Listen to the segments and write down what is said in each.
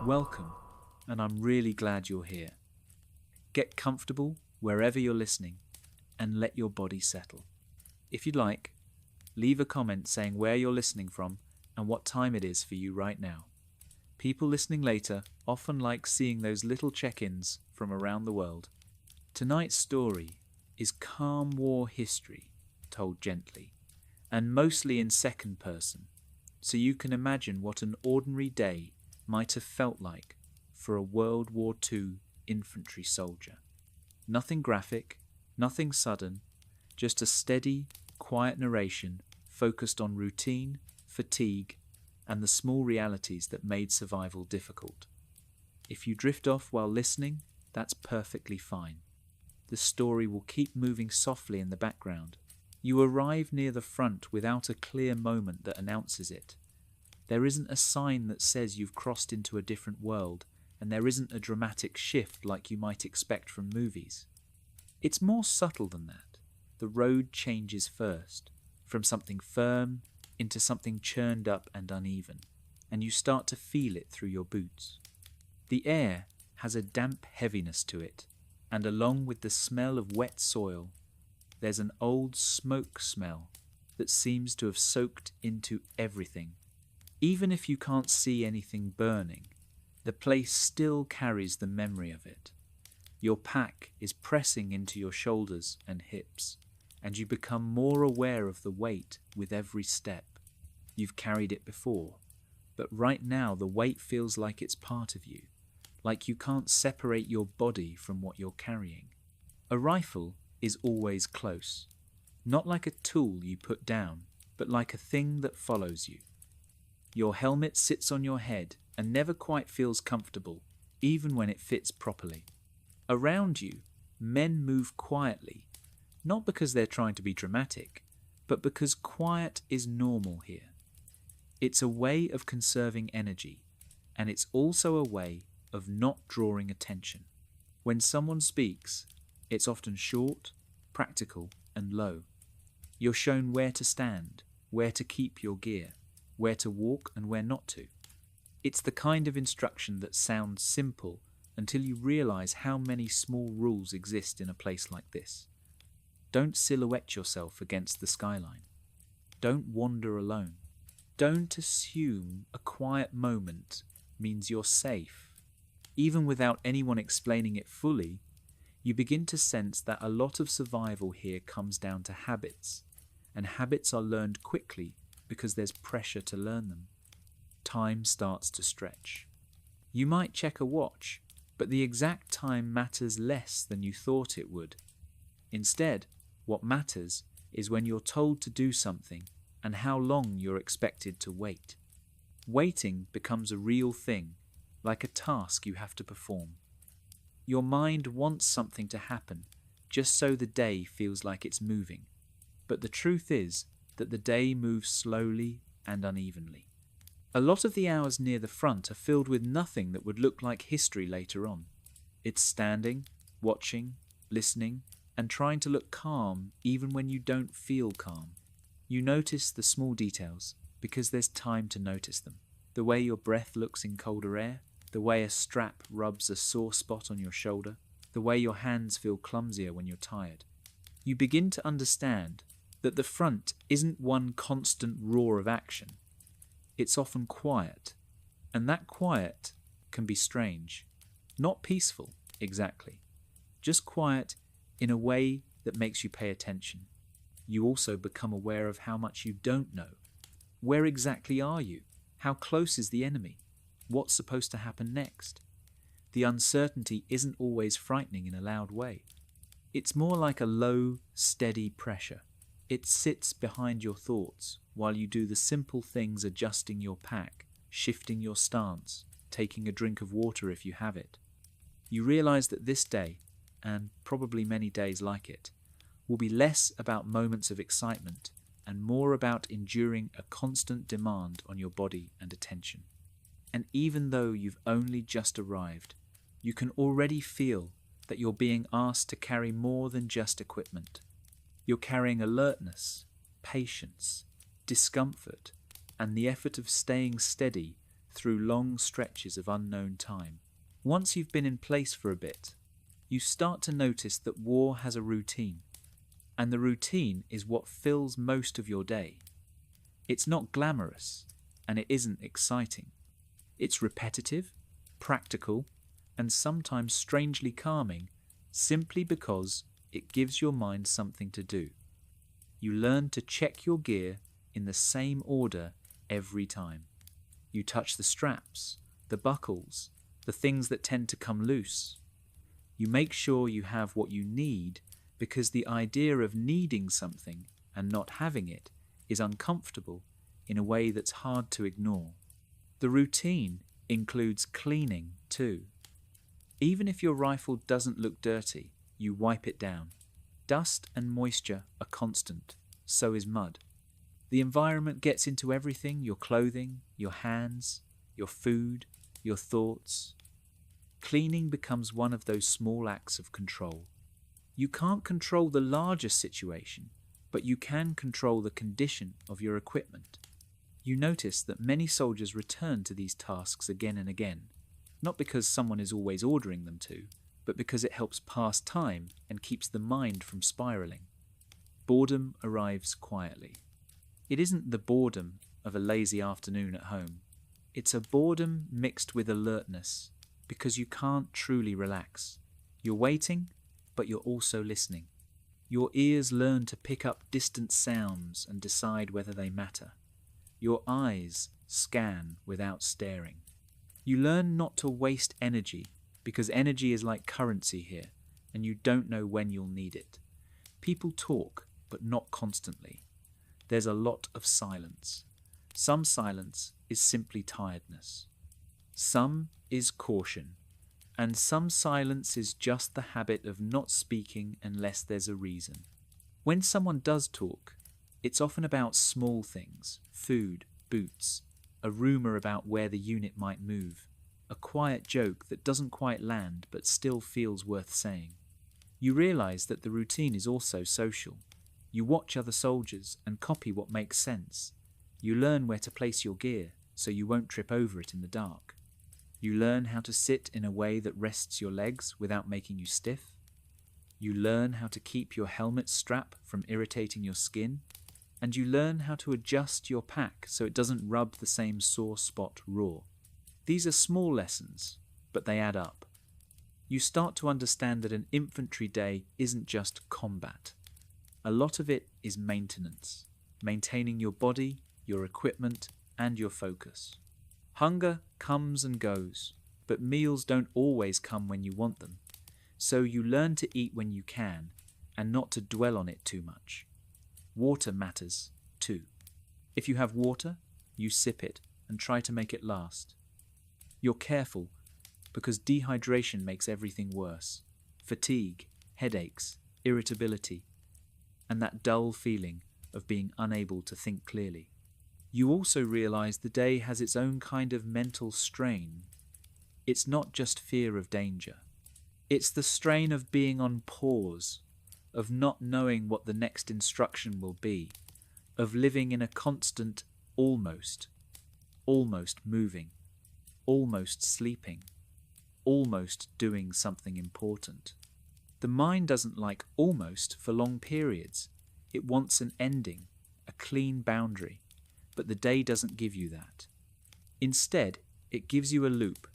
Welcome, and I'm really glad you're here. Get comfortable wherever you're listening and let your body settle. If you'd like, leave a comment saying where you're listening from and what time it is for you right now. People listening later often like seeing those little check-ins from around the world. Tonight's story is calm war history, told gently, and mostly in second person, so you can imagine what an ordinary day might have felt like for a World War II infantry soldier. Nothing graphic, nothing sudden, just a steady, quiet narration focused on routine, fatigue, and the small realities that made survival difficult. If you drift off while listening, that's perfectly fine. The story will keep moving softly in the background. You arrive near the front without a clear moment that announces it. There isn't a sign that says you've crossed into a different world, and there isn't a dramatic shift like you might expect from movies. It's more subtle than that. The road changes first, from something firm into something churned up and uneven, and you start to feel it through your boots. The air has a damp heaviness to it, and along with the smell of wet soil, there's an old smoke smell that seems to have soaked into everything. Even if you can't see anything burning, the place still carries the memory of it. Your pack is pressing into your shoulders and hips, and you become more aware of the weight with every step. You've carried it before, but right now the weight feels like it's part of you, like you can't separate your body from what you're carrying. A rifle is always close, not like a tool you put down, but like a thing that follows you. Your helmet sits on your head and never quite feels comfortable, even when it fits properly. Around you, men move quietly, not because they're trying to be dramatic, but because quiet is normal here. It's a way of conserving energy, and it's also a way of not drawing attention. When someone speaks, it's often short, practical, and low. You're shown where to stand, where to keep your gear, where to walk and where not to. It's the kind of instruction that sounds simple until you realize how many small rules exist in a place like this. Don't silhouette yourself against the skyline. Don't wander alone. Don't assume a quiet moment means you're safe. Even without anyone explaining it fully, you begin to sense that a lot of survival here comes down to habits, and habits are learned quickly because there's pressure to learn them. Time starts to stretch. You might check a watch, but the exact time matters less than you thought it would. Instead, what matters is when you're told to do something and how long you're expected to wait. Waiting becomes a real thing, like a task you have to perform. Your mind wants something to happen, just so the day feels like it's moving. But the truth is that the day moves slowly and unevenly. A lot of the hours near the front are filled with nothing that would look like history later on. It's standing, watching, listening, and trying to look calm even when you don't feel calm. You notice the small details because there's time to notice them. The way your breath looks in colder air, the way a strap rubs a sore spot on your shoulder, the way your hands feel clumsier when you're tired. You begin to understand that the front isn't one constant roar of action. It's often quiet, and that quiet can be strange. Not peaceful, exactly. Just quiet in a way that makes you pay attention. You also become aware of how much you don't know. Where exactly are you? How close is the enemy? What's supposed to happen next? The uncertainty isn't always frightening in a loud way. It's more like a low, steady pressure. It sits behind your thoughts while you do the simple things, adjusting your pack, shifting your stance, taking a drink of water if you have it. You realize that this day, and probably many days like it, will be less about moments of excitement and more about enduring a constant demand on your body and attention. And even though you've only just arrived, you can already feel that you're being asked to carry more than just equipment. You're carrying alertness, patience, discomfort, and the effort of staying steady through long stretches of unknown time. Once you've been in place for a bit, you start to notice that war has a routine, and the routine is what fills most of your day. It's not glamorous, and it isn't exciting. It's repetitive, practical, and sometimes strangely calming, simply because it gives your mind something to do. You learn to check your gear in the same order every time. You touch the straps, the buckles, the things that tend to come loose. You make sure you have what you need because the idea of needing something and not having it is uncomfortable in a way that's hard to ignore. The routine includes cleaning too. Even if your rifle doesn't look dirty, you wipe it down. Dust and moisture are constant, so is mud. The environment gets into everything: your clothing, your hands, your food, your thoughts. Cleaning becomes one of those small acts of control. You can't control the larger situation, but you can control the condition of your equipment. You notice that many soldiers return to these tasks again and again, not because someone is always ordering them to, but because it helps pass time and keeps the mind from spiraling. Boredom arrives quietly. It isn't the boredom of a lazy afternoon at home. It's a boredom mixed with alertness, because you can't truly relax. You're waiting, but you're also listening. Your ears learn to pick up distant sounds and decide whether they matter. Your eyes scan without staring. You learn not to waste energy, because energy is like currency here, and you don't know when you'll need it. People talk, but not constantly. There's a lot of silence. Some silence is simply tiredness. Some is caution. And some silence is just the habit of not speaking unless there's a reason. When someone does talk, it's often about small things: food, boots, a rumour about where the unit might move, a quiet joke that doesn't quite land but still feels worth saying. You realise that the routine is also social. You watch other soldiers and copy what makes sense. You learn where to place your gear so you won't trip over it in the dark. You learn how to sit in a way that rests your legs without making you stiff. You learn how to keep your helmet strap from irritating your skin. And you learn how to adjust your pack so it doesn't rub the same sore spot raw. These are small lessons, but they add up. You start to understand that an infantry day isn't just combat. A lot of it is maintenance, maintaining your body, your equipment, and your focus. Hunger comes and goes, but meals don't always come when you want them. So you learn to eat when you can, and not to dwell on it too much. Water matters too. If you have water, you sip it and try to make it last. You're careful because dehydration makes everything worse. Fatigue, headaches, irritability, and that dull feeling of being unable to think clearly. You also realize the day has its own kind of mental strain. It's not just fear of danger. It's the strain of being on pause, of not knowing what the next instruction will be, of living in a constant almost moving, almost sleeping, almost doing something important. The mind doesn't like almost for long periods. It wants an ending, a clean boundary, but the day doesn't give you that. Instead, it gives you a loop: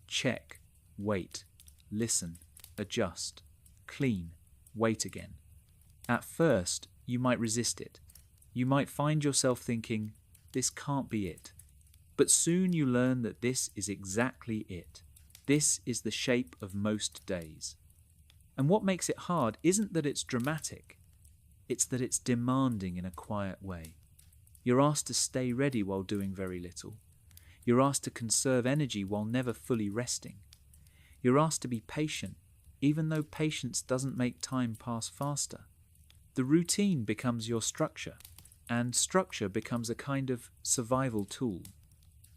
check, wait, listen, adjust, clean, wait again. At first, you might resist it. You might find yourself thinking, this can't be it. But soon you learn that this is exactly it. This is the shape of most days. And what makes it hard isn't that it's dramatic. It's that it's demanding in a quiet way. You're asked to stay ready while doing very little. You're asked to conserve energy while never fully resting. You're asked to be patient, even though patience doesn't make time pass faster. The routine becomes your structure, and structure becomes a kind of survival tool.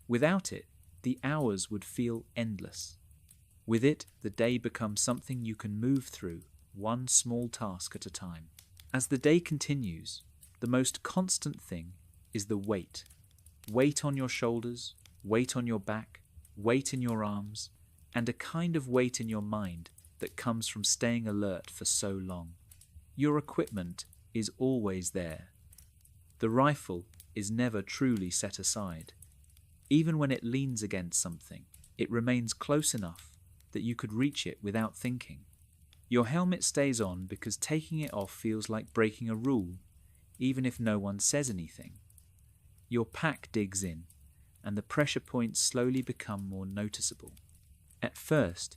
Without it, the hours would feel endless. With it, the day becomes something you can move through, one small task at a time. As the day continues, the most constant thing is the weight. Weight on your shoulders, weight on your back, weight in your arms, and a kind of weight in your mind that comes from staying alert for so long. Your equipment is always there. The rifle is never truly set aside. Even when it leans against something, it remains close enough that you could reach it without thinking. Your helmet stays on because taking it off feels like breaking a rule, even if no one says anything. Your pack digs in, and the pressure points slowly become more noticeable. At first,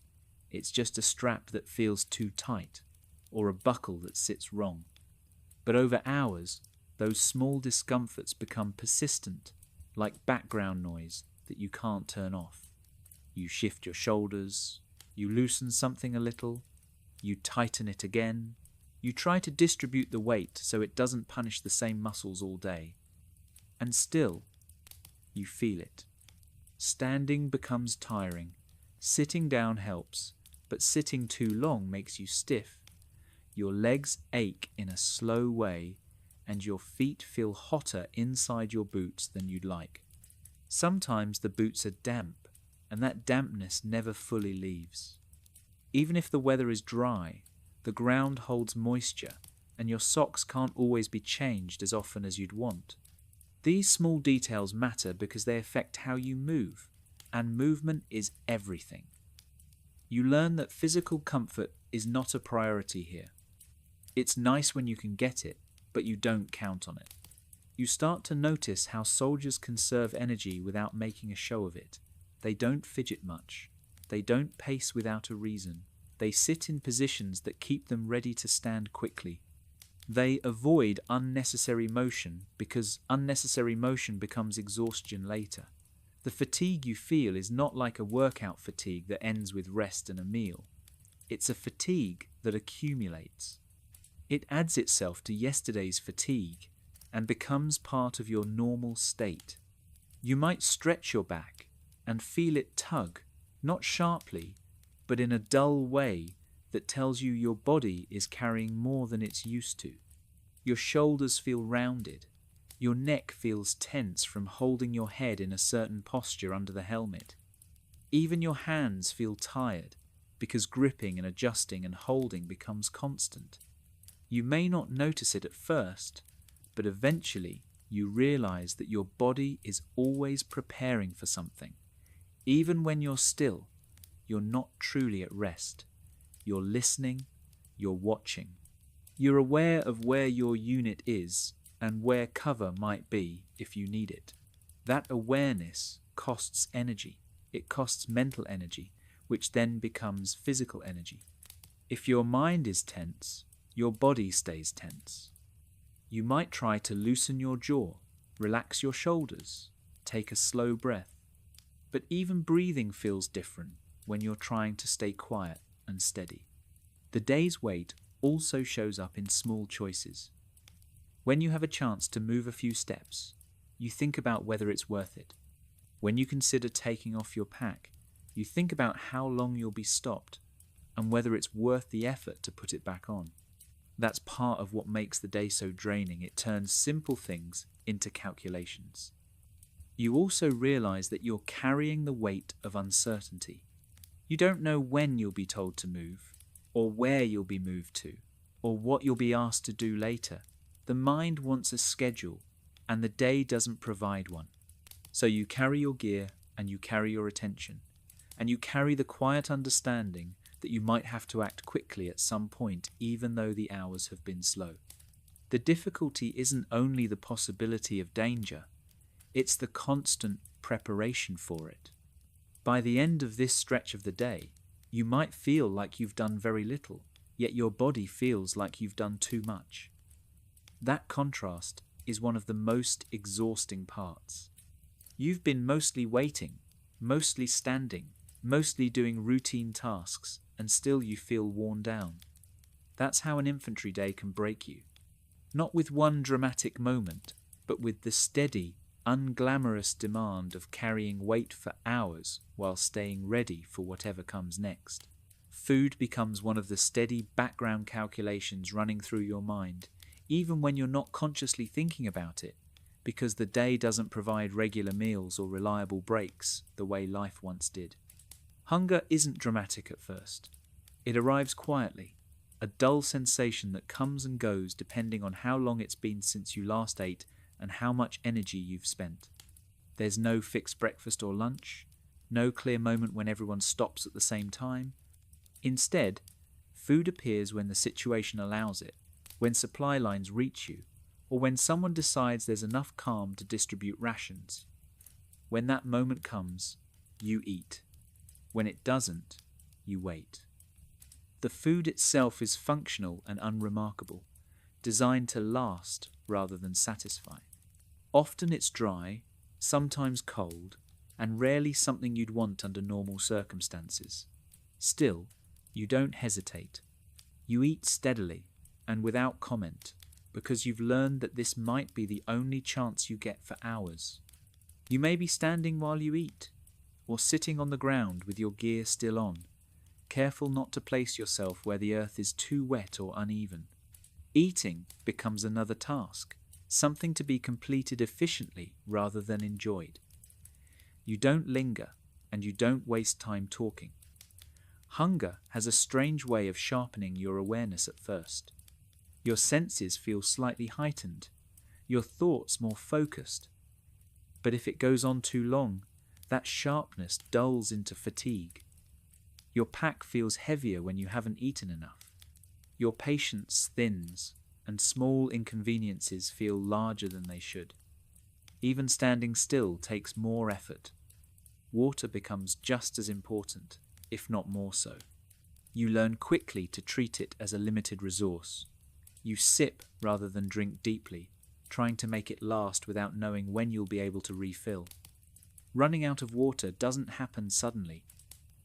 it's just a strap that feels too tight, or a buckle that sits wrong. But over hours, those small discomforts become persistent, like background noise that you can't turn off. You shift your shoulders, you loosen something a little, you tighten it again, you try to distribute the weight so it doesn't punish the same muscles all day. And still, you feel it. Standing becomes tiring, sitting down helps, but sitting too long makes you stiff. Your legs ache in a slow way, and your feet feel hotter inside your boots than you'd like. Sometimes the boots are damp, and that dampness never fully leaves. Even if the weather is dry, the ground holds moisture, and your socks can't always be changed as often as you'd want. These small details matter because they affect how you move, and movement is everything. You learn that physical comfort is not a priority here. It's nice when you can get it, but you don't count on it. You start to notice how soldiers conserve energy without making a show of it. They don't fidget much. They don't pace without a reason. They sit in positions that keep them ready to stand quickly. They avoid unnecessary motion because unnecessary motion becomes exhaustion later. The fatigue you feel is not like a workout fatigue that ends with rest and a meal. It's a fatigue that accumulates. It adds itself to yesterday's fatigue and becomes part of your normal state. You might stretch your back and feel it tug, not sharply, but in a dull way that tells you your body is carrying more than it's used to. Your shoulders feel rounded. Your neck feels tense from holding your head in a certain posture under the helmet. Even your hands feel tired because gripping and adjusting and holding becomes constant. You may not notice it at first, but eventually you realize that your body is always preparing for something. Even when you're still, you're not truly at rest. You're listening, you're watching. You're aware of where your unit is and where cover might be if you need it. That awareness costs energy. It costs mental energy, which then becomes physical energy. If your mind is tense, your body stays tense. You might try to loosen your jaw, relax your shoulders, take a slow breath. But even breathing feels different when you're trying to stay quiet and steady. The day's weight also shows up in small choices. When you have a chance to move a few steps, you think about whether it's worth it. When you consider taking off your pack, you think about how long you'll be stopped and whether it's worth the effort to put it back on. That's part of what makes the day so draining. It turns simple things into calculations. You also realize that you're carrying the weight of uncertainty. You don't know when you'll be told to move, or where you'll be moved to, or what you'll be asked to do later. The mind wants a schedule, and the day doesn't provide one. So you carry your gear, and you carry your attention, and you carry the quiet understanding that you might have to act quickly at some point, even though the hours have been slow. The difficulty isn't only the possibility of danger, it's the constant preparation for it. By the end of this stretch of the day, you might feel like you've done very little, yet your body feels like you've done too much. That contrast is one of the most exhausting parts. You've been mostly waiting, mostly standing, mostly doing routine tasks, and still you feel worn down. That's how an infantry day can break you. Not with one dramatic moment, but with the steady, unglamorous demand of carrying weight for hours while staying ready for whatever comes next. Food becomes one of the steady background calculations running through your mind, even when you're not consciously thinking about it, because the day doesn't provide regular meals or reliable breaks the way life once did. Hunger isn't dramatic at first. It arrives quietly, a dull sensation that comes and goes depending on how long it's been since you last ate and how much energy you've spent. There's no fixed breakfast or lunch, no clear moment when everyone stops at the same time. Instead, food appears when the situation allows it, when supply lines reach you, or when someone decides there's enough calm to distribute rations. When that moment comes, you eat. When it doesn't, you wait. The food itself is functional and unremarkable, designed to last rather than satisfy. Often it's dry, sometimes cold, and rarely something you'd want under normal circumstances. Still, you don't hesitate. You eat steadily and without comment, because you've learned that this might be the only chance you get for hours. You may be standing while you eat, or sitting on the ground with your gear still on, careful not to place yourself where the earth is too wet or uneven. Eating becomes another task, something to be completed efficiently rather than enjoyed. You don't linger, and you don't waste time talking. Hunger has a strange way of sharpening your awareness at first. Your senses feel slightly heightened, your thoughts more focused. But if it goes on too long, that sharpness dulls into fatigue. Your pack feels heavier when you haven't eaten enough. Your patience thins, and small inconveniences feel larger than they should. Even standing still takes more effort. Water becomes just as important, if not more so. You learn quickly to treat it as a limited resource. You sip rather than drink deeply, trying to make it last without knowing when you'll be able to refill. Running out of water doesn't happen suddenly.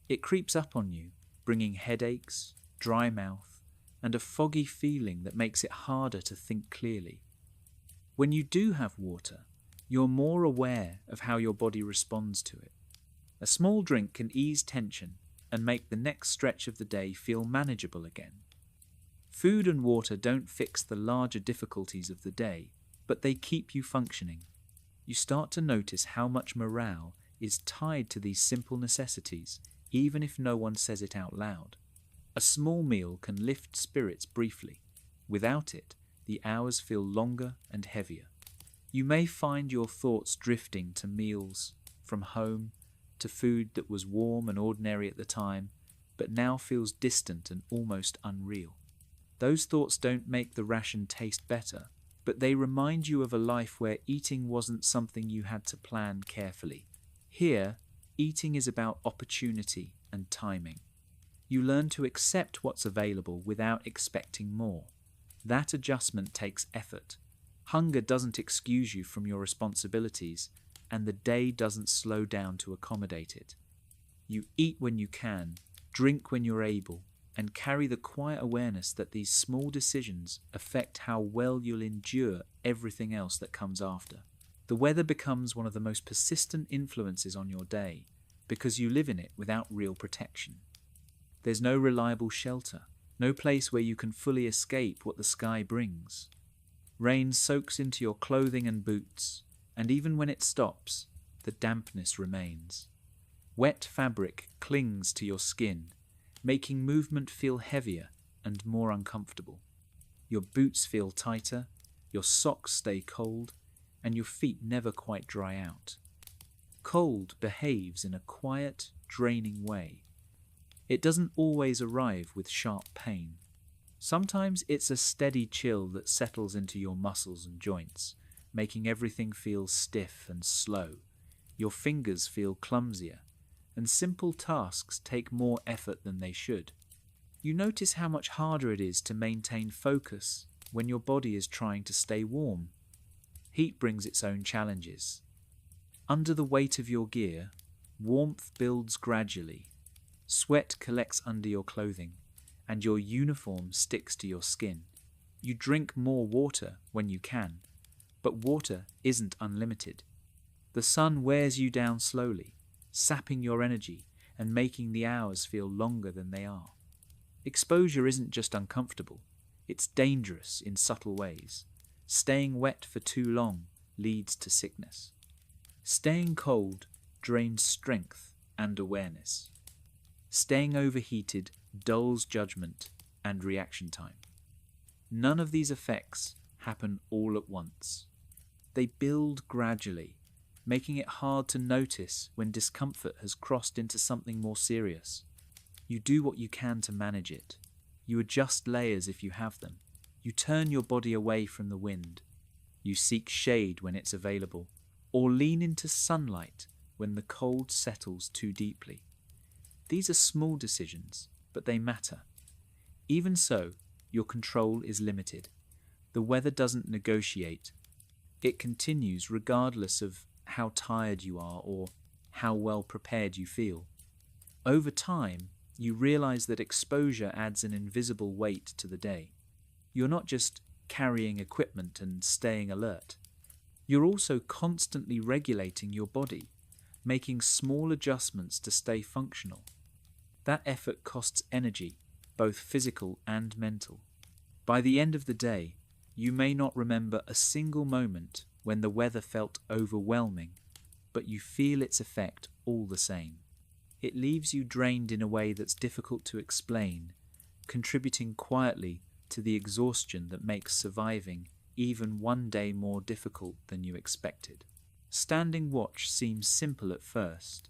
It creeps up on you, bringing headaches, dry mouth, and a foggy feeling that makes it harder to think clearly. When you do have water, you're more aware of how your body responds to it. A small drink can ease tension and make the next stretch of the day feel manageable again. Food and water don't fix the larger difficulties of the day, but they keep you functioning. You start to notice how much morale is tied to these simple necessities, even if no one says it out loud. A small meal can lift spirits briefly. Without it, the hours feel longer and heavier. You may find your thoughts drifting to meals, from home, to food that was warm and ordinary at the time, but now feels distant and almost unreal. Those thoughts don't make the ration taste better, but they remind you of a life where eating wasn't something you had to plan carefully. Here, eating is about opportunity and timing. You learn to accept what's available without expecting more. That adjustment takes effort. Hunger doesn't excuse you from your responsibilities, and the day doesn't slow down to accommodate it. You eat when you can, drink when you're able, and carry the quiet awareness that these small decisions affect how well you'll endure everything else that comes after. The weather becomes one of the most persistent influences on your day, because you live in it without real protection. There's no reliable shelter, no place where you can fully escape what the sky brings. Rain soaks into your clothing and boots, and even when it stops, the dampness remains. Wet fabric clings to your skin, making movement feel heavier and more uncomfortable. Your boots feel tighter, your socks stay cold, and your feet never quite dry out. Cold behaves in a quiet, draining way. It doesn't always arrive with sharp pain. Sometimes it's a steady chill that settles into your muscles and joints, making everything feel stiff and slow. Your fingers feel clumsier, and simple tasks take more effort than they should. You notice how much harder it is to maintain focus when your body is trying to stay warm. Heat brings its own challenges. Under the weight of your gear, warmth builds gradually. Sweat collects under your clothing, and your uniform sticks to your skin. You drink more water when you can, but water isn't unlimited. The sun wears you down slowly, sapping your energy and making the hours feel longer than they are. Exposure isn't just uncomfortable, it's dangerous in subtle ways. Staying wet for too long leads to sickness. Staying cold drains strength and awareness. Staying overheated dulls judgment and reaction time. None of these effects happen all at once. They build gradually, making it hard to notice when discomfort has crossed into something more serious. You do what you can to manage it. You adjust layers if you have them. You turn your body away from the wind. You seek shade when it's available, or lean into sunlight when the cold settles too deeply. These are small decisions, but they matter. Even so, your control is limited. The weather doesn't negotiate. It continues regardless of how tired you are or how well prepared you feel. Over time, you realize that exposure adds an invisible weight to the day. You're not just carrying equipment and staying alert. You're also constantly regulating your body, making small adjustments to stay functional. That effort costs energy, both physical and mental. By the end of the day, you may not remember a single moment when the weather felt overwhelming, but you feel its effect all the same. It leaves you drained in a way that's difficult to explain, contributing quietly to the exhaustion that makes surviving even one day more difficult than you expected. Standing watch seems simple at first,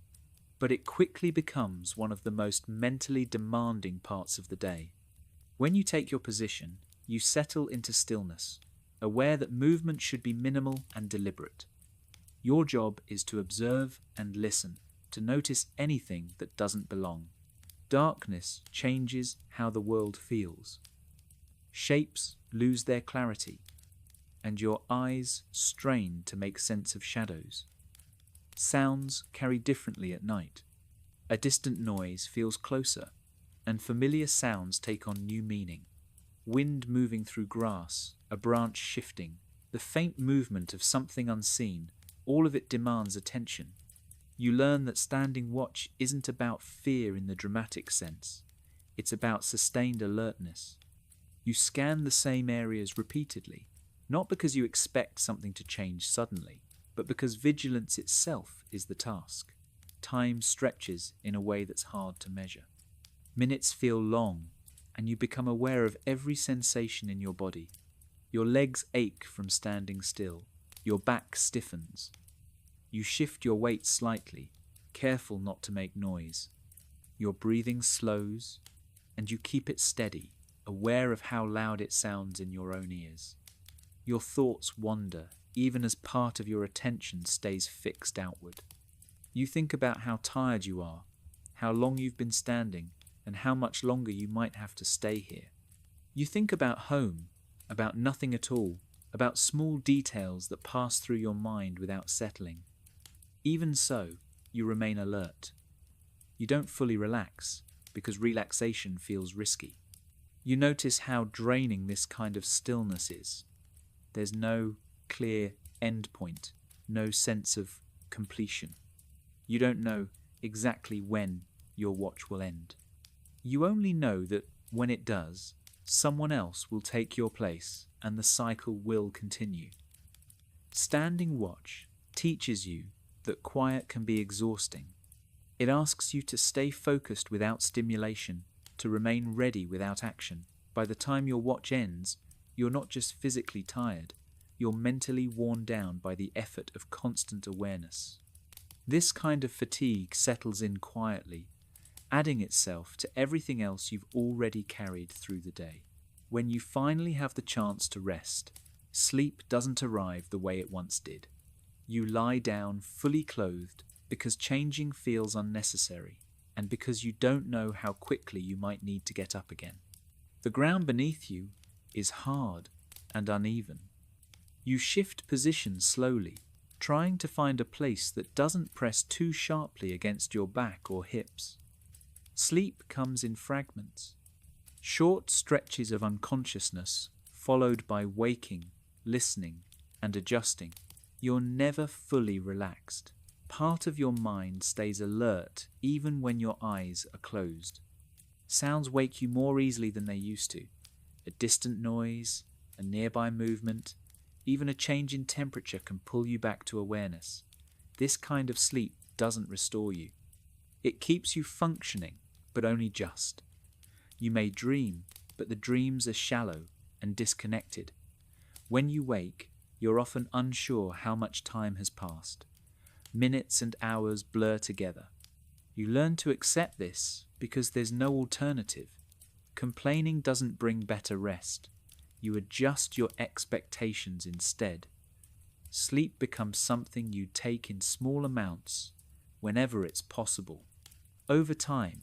but it quickly becomes one of the most mentally demanding parts of the day. When you take your position, you settle into stillness, aware that movement should be minimal and deliberate. Your job is to observe and listen, to notice anything that doesn't belong. Darkness changes how the world feels. Shapes lose their clarity, and your eyes strain to make sense of shadows. Sounds carry differently at night. A distant noise feels closer, and familiar sounds take on new meaning. Wind moving through grass, a branch shifting, the faint movement of something unseen, all of it demands attention. You learn that standing watch isn't about fear in the dramatic sense. It's about sustained alertness. You scan the same areas repeatedly, not because you expect something to change suddenly, but because vigilance itself is the task. Time stretches in a way that's hard to measure. Minutes feel long, and you become aware of every sensation in your body. Your legs ache from standing still. Your back stiffens. You shift your weight slightly, careful not to make noise. Your breathing slows, and you keep it steady, aware of how loud it sounds in your own ears. Your thoughts wander, even as part of your attention stays fixed outward. You think about how tired you are, how long you've been standing, and how much longer you might have to stay here. You think about home, about nothing at all, about small details that pass through your mind without settling. Even so, you remain alert. You don't fully relax, because relaxation feels risky. You notice how draining this kind of stillness is. There's no clear end point, no sense of completion. You don't know exactly when your watch will end. You only know that when it does, someone else will take your place and the cycle will continue. Standing watch teaches you that quiet can be exhausting. It asks you to stay focused without stimulation, to remain ready without action. By the time your watch ends, you're not just physically tired, you're mentally worn down by the effort of constant awareness. This kind of fatigue settles in quietly, adding itself to everything else you've already carried through the day. When you finally have the chance to rest, sleep doesn't arrive the way it once did. You lie down fully clothed because changing feels unnecessary and because you don't know how quickly you might need to get up again. The ground beneath you is hard and uneven. You shift position slowly, trying to find a place that doesn't press too sharply against your back or hips. Sleep comes in fragments, short stretches of unconsciousness followed by waking, listening, and adjusting. You're never fully relaxed. Part of your mind stays alert even when your eyes are closed. Sounds wake you more easily than they used to. A distant noise, a nearby movement, Even a change in temperature can pull you back to awareness. This kind of sleep doesn't restore you. It keeps you functioning, but only just. You may dream, but the dreams are shallow and disconnected. When you wake, you're often unsure how much time has passed. Minutes and hours blur together. You learn to accept this because there's no alternative. Complaining doesn't bring better rest. You adjust your expectations instead. Sleep becomes something you take in small amounts whenever it's possible. Over time,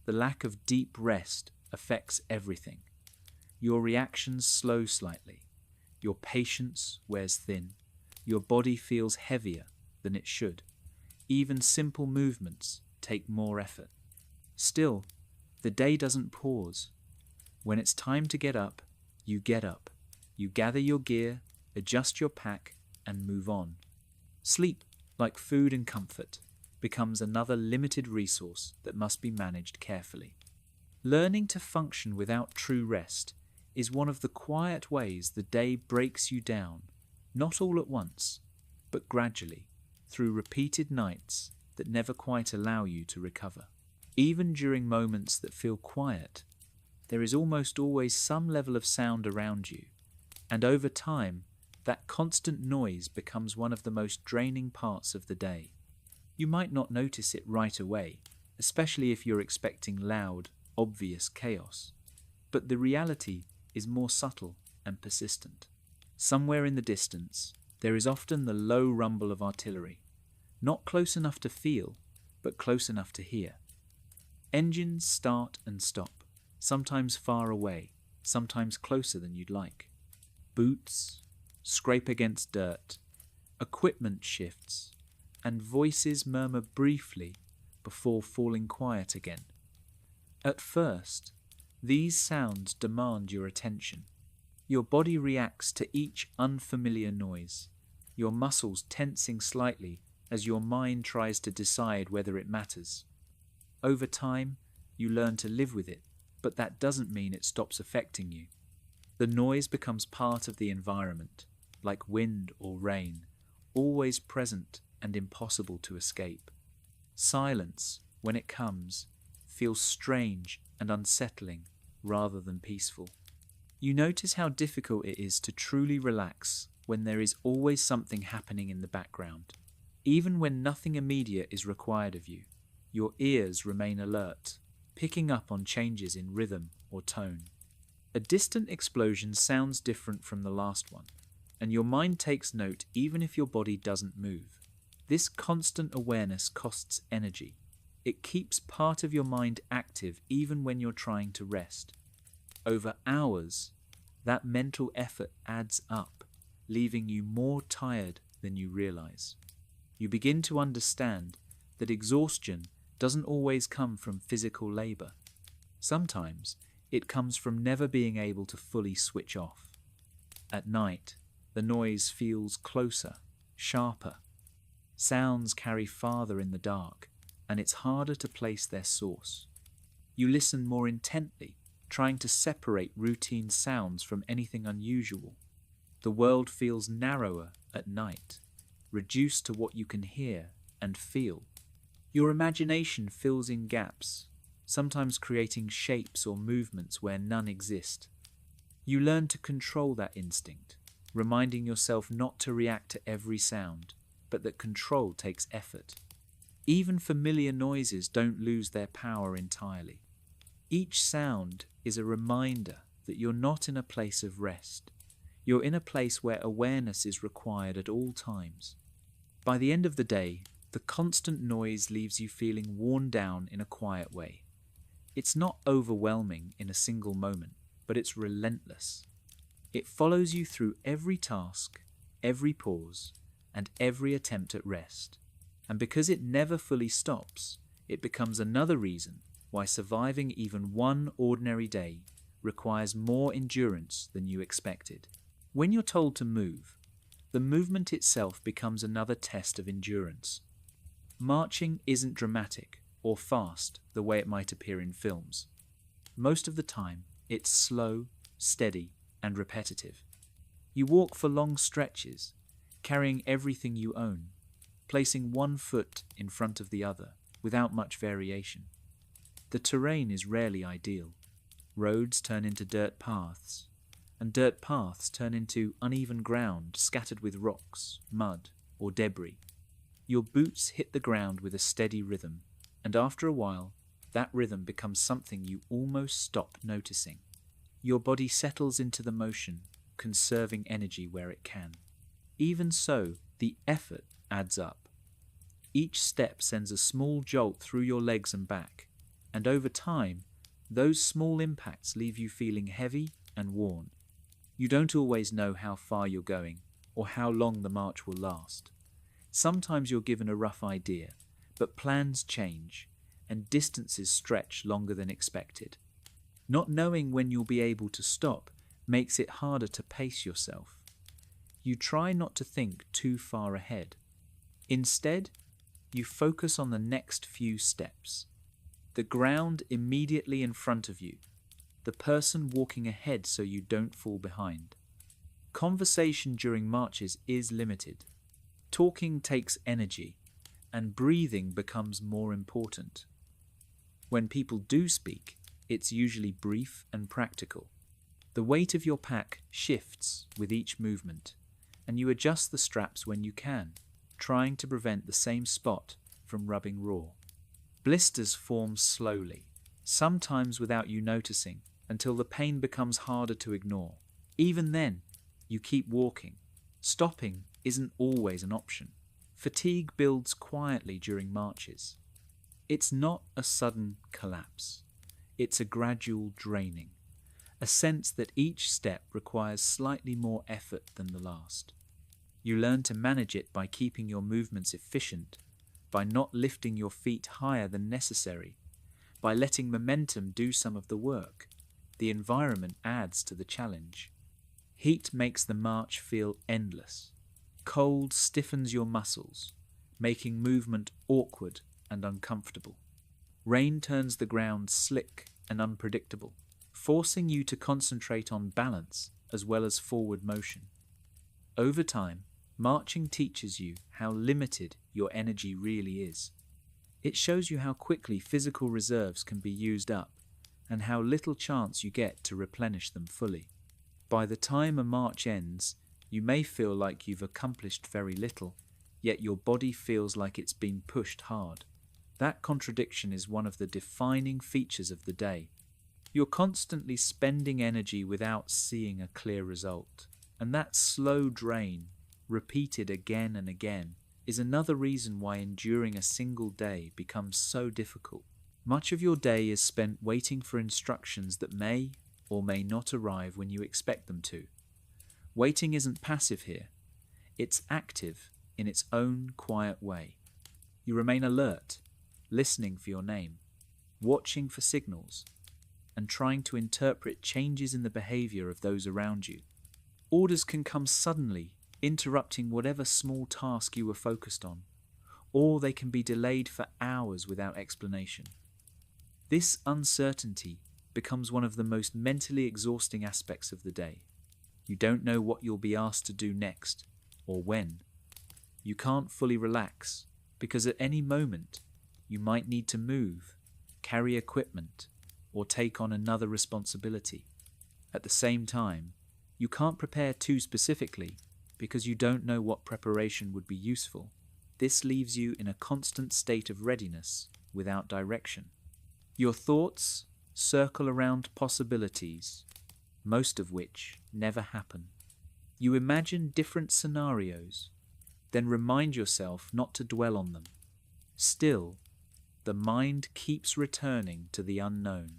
the lack of deep rest affects everything. Your reactions slow slightly. Your patience wears thin. Your body feels heavier than it should. Even simple movements take more effort. Still, the day doesn't pause. When it's time to get up, you get up. You gather your gear, adjust your pack, and move on. Sleep, like food and comfort, becomes another limited resource that must be managed carefully. Learning to function without true rest is one of the quiet ways the day breaks you down, not all at once, but gradually, through repeated nights that never quite allow you to recover. Even during moments that feel quiet, there is almost always some level of sound around you, and over time, that constant noise becomes one of the most draining parts of the day. You might not notice it right away, especially if you're expecting loud, obvious chaos, but the reality is more subtle and persistent. Somewhere in the distance, there is often the low rumble of artillery, not close enough to feel, but close enough to hear. Engines start and stop, sometimes far away, sometimes closer than you'd like. Boots scrape against dirt, equipment shifts, and voices murmur briefly before falling quiet again. At first, these sounds demand your attention. Your body reacts to each unfamiliar noise, your muscles tensing slightly as your mind tries to decide whether it matters. Over time, you learn to live with it, but that doesn't mean it stops affecting you. The noise becomes part of the environment, like wind or rain, always present and impossible to escape. Silence, when it comes, feels strange and unsettling rather than peaceful. You notice how difficult it is to truly relax when there is always something happening in the background. Even when nothing immediate is required of you, your ears remain alert, picking up on changes in rhythm or tone. A distant explosion sounds different from the last one, and your mind takes note even if your body doesn't move. This constant awareness costs energy. It keeps part of your mind active even when you're trying to rest. Over hours, that mental effort adds up, leaving you more tired than you realize. You begin to understand that exhaustion doesn't always come from physical labor. Sometimes it comes from never being able to fully switch off. At night, the noise feels closer, sharper. Sounds carry farther in the dark, and it's harder to place their source. You listen more intently, trying to separate routine sounds from anything unusual. The world feels narrower at night, reduced to what you can hear and feel. Your imagination fills in gaps, sometimes creating shapes or movements where none exist. You learn to control that instinct, reminding yourself not to react to every sound, but that control takes effort. Even familiar noises don't lose their power entirely. Each sound is a reminder that you're not in a place of rest. You're in a place where awareness is required at all times. By the end of the day, the constant noise leaves you feeling worn down in a quiet way. It's not overwhelming in a single moment, but it's relentless. It follows you through every task, every pause, and every attempt at rest. And because it never fully stops, it becomes another reason why surviving even one ordinary day requires more endurance than you expected. When you're told to move, the movement itself becomes another test of endurance. Marching isn't dramatic or fast the way it might appear in films. Most of the time, it's slow, steady, and repetitive. You walk for long stretches, carrying everything you own, placing one foot in front of the other without much variation. The terrain is rarely ideal. Roads turn into dirt paths, and dirt paths turn into uneven ground scattered with rocks, mud, or debris. Your boots hit the ground with a steady rhythm, and after a while, that rhythm becomes something you almost stop noticing. Your body settles into the motion, conserving energy where it can. Even so, the effort adds up. Each step sends a small jolt through your legs and back, and over time, those small impacts leave you feeling heavy and worn. You don't always know how far you're going or how long the march will last. Sometimes you're given a rough idea, but plans change and distances stretch longer than expected. Not knowing when you'll be able to stop makes it harder to pace yourself. You try not to think too far ahead. Instead, you focus on the next few steps. The ground immediately in front of you, the person walking ahead so you don't fall behind. Conversation during marches is limited. Talking takes energy, and breathing becomes more important. When people do speak, it's usually brief and practical. The weight of your pack shifts with each movement, and you adjust the straps when you can, trying to prevent the same spot from rubbing raw. Blisters form slowly, sometimes without you noticing, until the pain becomes harder to ignore. Even then, you keep walking. Stopping isn't always an option. Fatigue builds quietly during marches. It's not a sudden collapse. It's a gradual draining, a sense that each step requires slightly more effort than the last. You learn to manage it by keeping your movements efficient, by not lifting your feet higher than necessary, by letting momentum do some of the work. The environment adds to the challenge. Heat makes the march feel endless. Cold stiffens your muscles, making movement awkward and uncomfortable. Rain turns the ground slick and unpredictable, forcing you to concentrate on balance as well as forward motion. Over time, marching teaches you how limited your energy really is. It shows you how quickly physical reserves can be used up and how little chance you get to replenish them fully. By the time a march ends, you may feel like you've accomplished very little, yet your body feels like it's been pushed hard. That contradiction is one of the defining features of the day. You're constantly spending energy without seeing a clear result, and that slow drain, repeated again and again, is another reason why enduring a single day becomes so difficult. Much of your day is spent waiting for instructions that may or may not arrive when you expect them to. Waiting isn't passive here. It's active in its own quiet way. You remain alert, listening for your name, watching for signals, and trying to interpret changes in the behavior of those around you. Orders can come suddenly, interrupting whatever small task you were focused on, or they can be delayed for hours without explanation. This uncertainty becomes one of the most mentally exhausting aspects of the day. You don't know what you'll be asked to do next, or when. You can't fully relax, because at any moment, you might need to move, carry equipment, or take on another responsibility. At the same time, you can't prepare too specifically, because you don't know what preparation would be useful. This leaves you in a constant state of readiness without direction. Your thoughts circle around possibilities, most of which never happen. You imagine different scenarios, then remind yourself not to dwell on them. Still, the mind keeps returning to the unknown.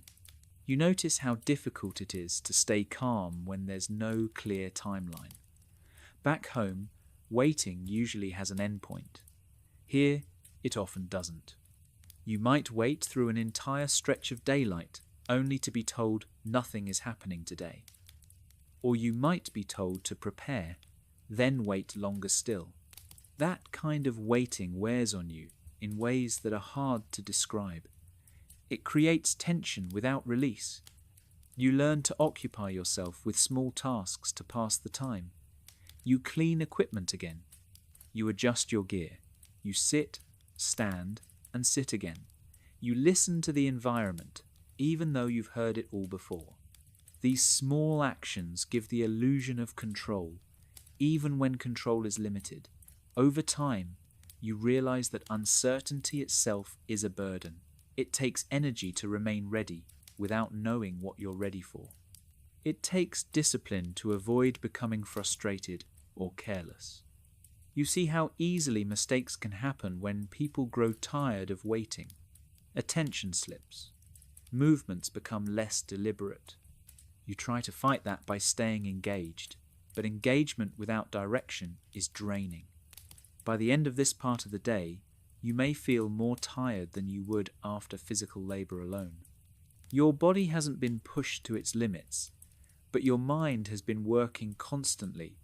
You notice how difficult it is to stay calm when there's no clear timeline. Back home, waiting usually has an endpoint. Here, it often doesn't. You might wait through an entire stretch of daylight only to be told nothing is happening today. Or you might be told to prepare, then wait longer still. That kind of waiting wears on you in ways that are hard to describe. It creates tension without release. You learn to occupy yourself with small tasks to pass the time, You clean equipment again. You adjust your gear. You sit, stand, and sit again. You listen to the environment, even though you've heard it all before. These small actions give the illusion of control, even when control is limited. Over time, you realize that uncertainty itself is a burden. It takes energy to remain ready without knowing what you're ready for. It takes discipline to avoid becoming frustrated or careless. You see how easily mistakes can happen when people grow tired of waiting. Attention slips. Movements become less deliberate. You try to fight that by staying engaged, but engagement without direction is draining. By the end of this part of the day, you may feel more tired than you would after physical labor alone. Your body hasn't been pushed to its limits, but your mind has been working constantly,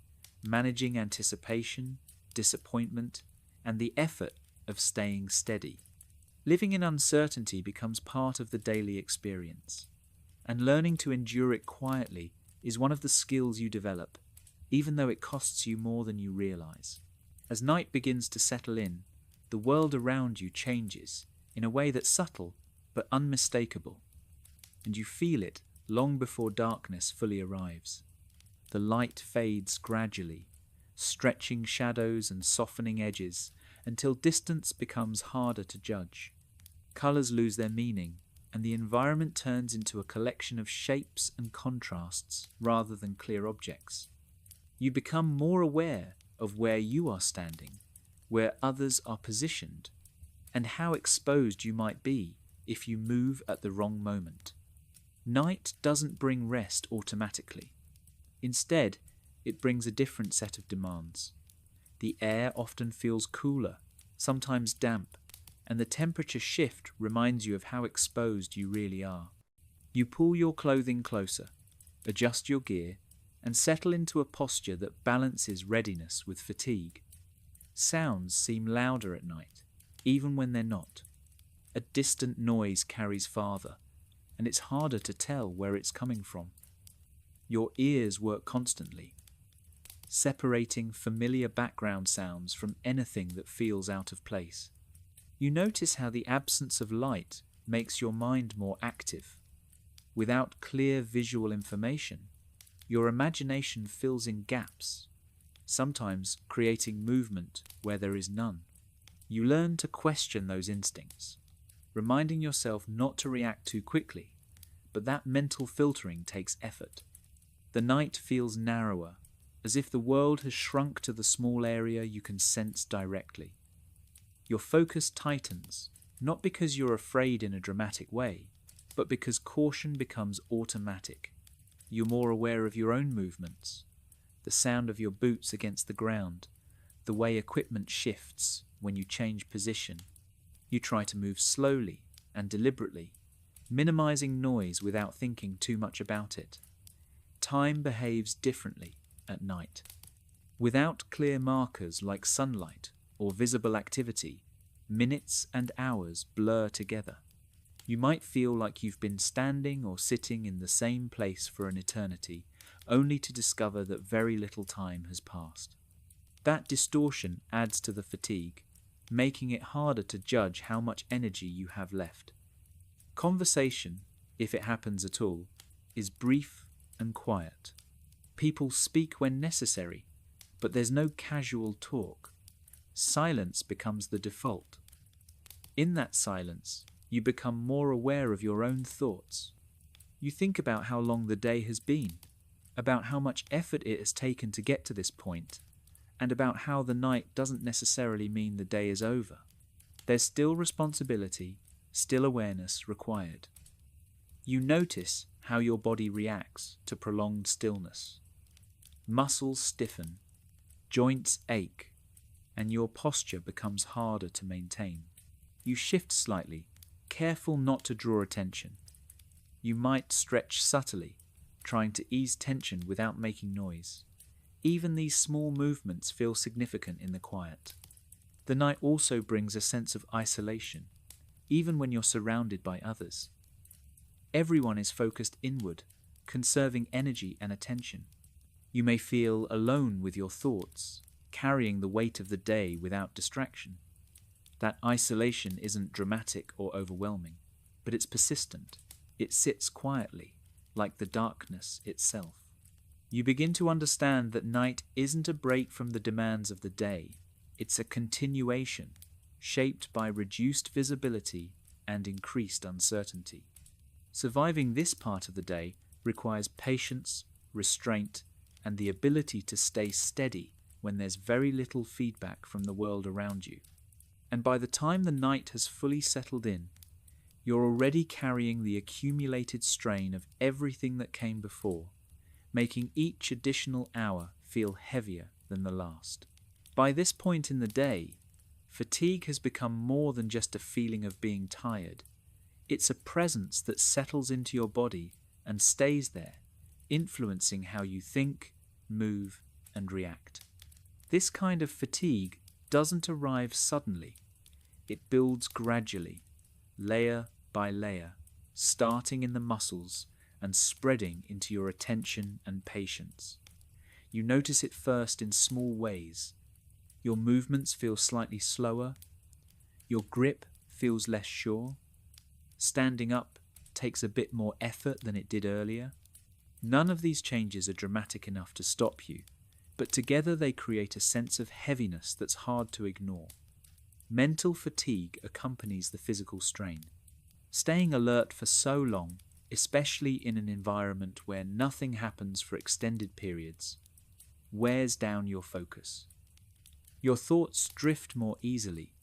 managing anticipation, disappointment, and the effort of staying steady. Living in uncertainty becomes part of the daily experience, and learning to endure it quietly is one of the skills you develop, even though it costs you more than you realize. As night begins to settle in, the world around you changes in a way that's subtle but unmistakable, and you feel it long before darkness fully arrives. The light fades gradually, stretching shadows and softening edges until distance becomes harder to judge. Colors lose their meaning, and the environment turns into a collection of shapes and contrasts rather than clear objects. You become more aware of where you are standing, where others are positioned, and how exposed you might be if you move at the wrong moment. Night doesn't bring rest automatically. Instead, it brings a different set of demands. The air often feels cooler, sometimes damp, and the temperature shift reminds you of how exposed you really are. You pull your clothing closer, adjust your gear, and settle into a posture that balances readiness with fatigue. Sounds seem louder at night, even when they're not. A distant noise carries farther, and it's harder to tell where it's coming from. Your ears work constantly, separating familiar background sounds from anything that feels out of place. You notice how the absence of light makes your mind more active. Without clear visual information, your imagination fills in gaps, sometimes creating movement where there is none. You learn to question those instincts, reminding yourself not to react too quickly, but that mental filtering takes effort. The night feels narrower, as if the world has shrunk to the small area you can sense directly. Your focus tightens, not because you're afraid in a dramatic way, but because caution becomes automatic. You're more aware of your own movements, the sound of your boots against the ground, the way equipment shifts when you change position. You try to move slowly and deliberately, minimizing noise without thinking too much about it. Time behaves differently at night. Without clear markers like sunlight or visible activity, minutes and hours blur together. You might feel like you've been standing or sitting in the same place for an eternity, only to discover that very little time has passed. That distortion adds to the fatigue, making it harder to judge how much energy you have left. Conversation, if it happens at all, is brief and quiet. People speak when necessary, but there's no casual talk. Silence becomes the default. In that silence, you become more aware of your own thoughts. You think about how long the day has been, about how much effort it has taken to get to this point, and about how the night doesn't necessarily mean the day is over. There's still responsibility, still awareness required. You notice how your body reacts to prolonged stillness. Muscles stiffen, joints ache, and your posture becomes harder to maintain. You shift slightly, careful not to draw attention. You might stretch subtly, trying to ease tension without making noise. Even these small movements feel significant in the quiet. The night also brings a sense of isolation, even when you're surrounded by others. Everyone is focused inward, conserving energy and attention. You may feel alone with your thoughts, carrying the weight of the day without distraction. That isolation isn't dramatic or overwhelming, but it's persistent. It sits quietly, like the darkness itself. You begin to understand that night isn't a break from the demands of the day. It's a continuation, shaped by reduced visibility and increased uncertainty. Surviving this part of the day requires patience, restraint, and the ability to stay steady when there's very little feedback from the world around you. And by the time the night has fully settled in, you're already carrying the accumulated strain of everything that came before, making each additional hour feel heavier than the last. By this point in the day, fatigue has become more than just a feeling of being tired. It's a presence that settles into your body and stays there, influencing how you think, move, and react. This kind of fatigue doesn't arrive suddenly. It builds gradually, layer by layer, starting in the muscles and spreading into your attention and patience. You notice it first in small ways. Your movements feel slightly slower. Your grip feels less sure. Standing up takes a bit more effort than it did earlier. None of these changes are dramatic enough to stop you, but together they create a sense of heaviness that's hard to ignore. Mental fatigue accompanies the physical strain. Staying alert for so long, especially in an environment where nothing happens for extended periods, wears down your focus. Your thoughts drift more easily,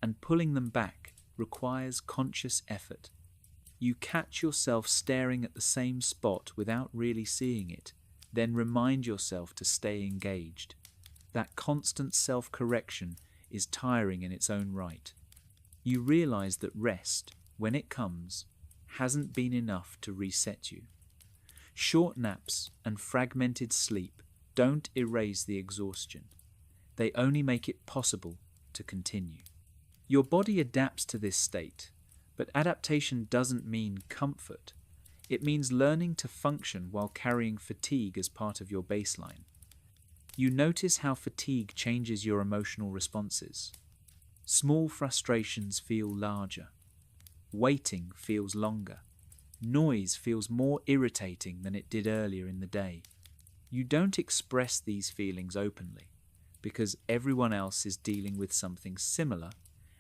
and pulling them back requires conscious effort. You catch yourself staring at the same spot without really seeing it, then remind yourself to stay engaged. That constant self-correction is tiring in its own right. You realize that rest, when it comes, hasn't been enough to reset you. Short naps and fragmented sleep don't erase the exhaustion. They only make it possible to continue. Your body adapts to this state, but adaptation doesn't mean comfort. It means learning to function while carrying fatigue as part of your baseline. You notice how fatigue changes your emotional responses. Small frustrations feel larger. Waiting feels longer. Noise feels more irritating than it did earlier in the day. You don't express these feelings openly, because everyone else is dealing with something similar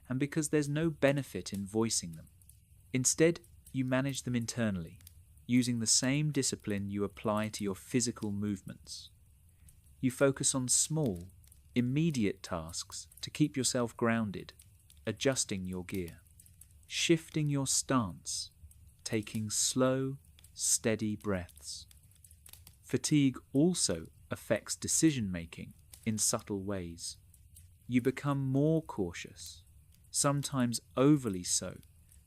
and because there's no benefit in voicing them. Instead, you manage them internally, using the same discipline you apply to your physical movements. You focus on small, immediate tasks to keep yourself grounded, adjusting your gear, shifting your stance, taking slow, steady breaths. Fatigue also affects decision-making in subtle ways. You become more cautious, sometimes overly so,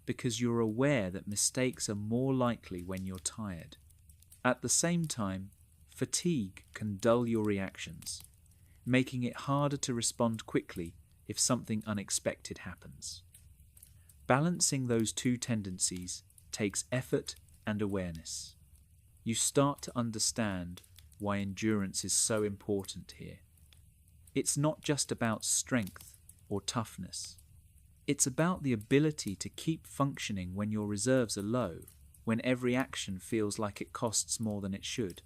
because you're aware that mistakes are more likely when you're tired. At the same time, fatigue can dull your reactions, making it harder to respond quickly if something unexpected happens. Balancing those two tendencies takes effort and awareness. You start to understand why endurance is so important here. It's not just about strength or toughness. It's about the ability to keep functioning when your reserves are low, when every action feels like it costs more than it should.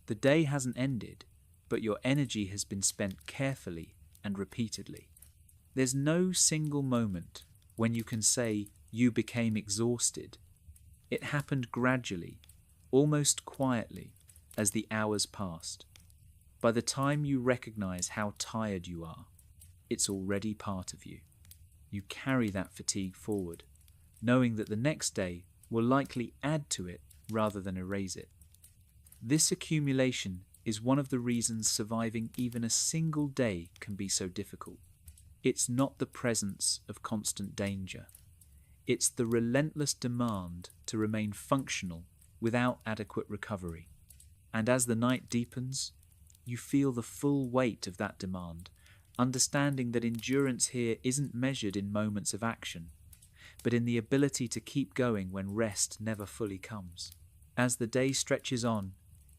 The day hasn't ended, but your energy has been spent carefully and repeatedly. There's no single moment when you can say you became exhausted. It happened gradually, almost quietly, as the hours passed. By the time you recognize how tired you are, it's already part of you. You carry that fatigue forward, knowing that the next day will likely add to it rather than erase it. This accumulation is one of the reasons surviving even a single day can be so difficult. It's not the presence of constant danger. It's the relentless demand to remain functional without adequate recovery. And as the night deepens, you feel the full weight of that demand, understanding that endurance here isn't measured in moments of action, but in the ability to keep going when rest never fully comes. As the day stretches on,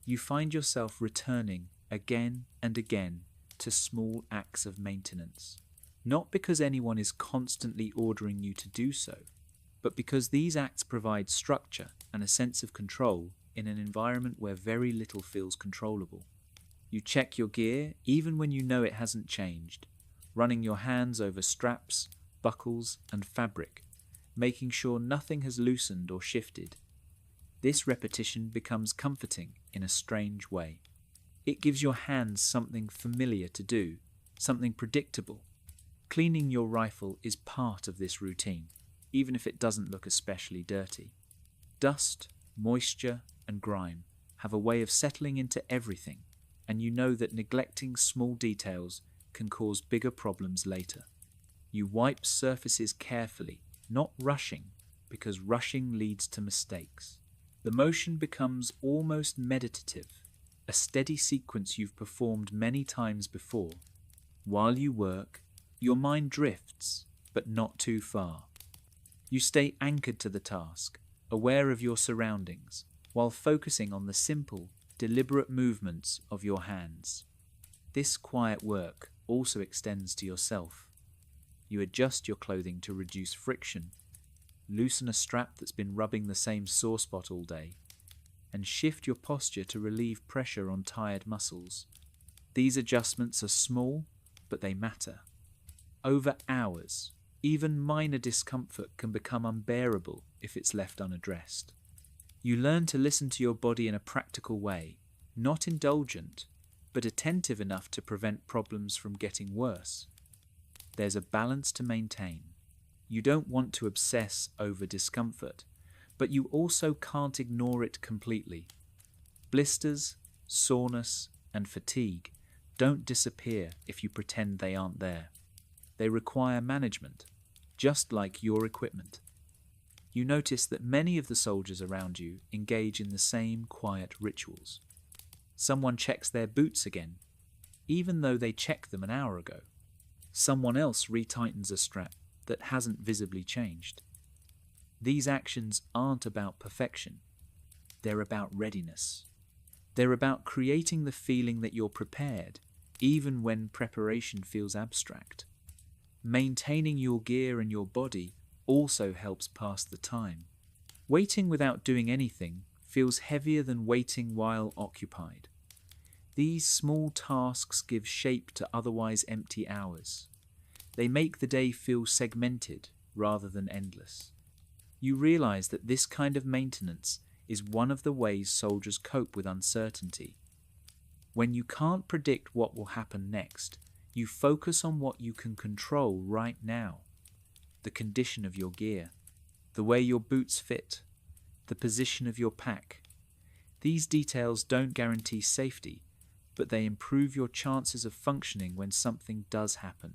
you find yourself returning again and again, to small acts of maintenance. Not because anyone is constantly ordering you to do so, but because these acts provide structure and a sense of control in an environment where very little feels controllable. You check your gear even when you know it hasn't changed, running your hands over straps, buckles, and fabric, making sure nothing has loosened or shifted. This repetition becomes comforting in a strange way. It gives your hands something familiar to do, something predictable. Cleaning your rifle is part of this routine, even if it doesn't look especially dirty. Dust, moisture, and grime have a way of settling into everything, and you know that neglecting small details can cause bigger problems later. You wipe surfaces carefully, not rushing, because rushing leads to mistakes. The motion becomes almost meditative, a steady sequence you've performed many times before. While you work, your mind drifts, but not too far. You stay anchored to the task, aware of your surroundings, while focusing on the simple, deliberate movements of your hands. This quiet work also extends to yourself. You adjust your clothing to reduce friction, loosen a strap that's been rubbing the same sore spot all day, and shift your posture to relieve pressure on tired muscles. These adjustments are small, but they matter. Over hours, even minor discomfort can become unbearable if it's left unaddressed. You learn to listen to your body in a practical way, not indulgent, but attentive enough to prevent problems from getting worse. There's a balance to maintain. You don't want to obsess over discomfort, but you also can't ignore it completely. Blisters, soreness, and fatigue don't disappear if you pretend they aren't there. They require management, just like your equipment. You notice that many of the soldiers around you engage in the same quiet rituals. Someone checks their boots again, even though they checked them an hour ago. Someone else retightens a strap that hasn't visibly changed. These actions aren't about perfection. They're about readiness. They're about creating the feeling that you're prepared, even when preparation feels abstract. Maintaining your gear and your body also helps pass the time. Waiting without doing anything feels heavier than waiting while occupied. These small tasks give shape to otherwise empty hours. They make the day feel segmented rather than endless. You realize that this kind of maintenance is one of the ways soldiers cope with uncertainty. When you can't predict what will happen next, you focus on what you can control right now. The condition of your gear, the way your boots fit, the position of your pack. These details don't guarantee safety, but they improve your chances of functioning when something does happen.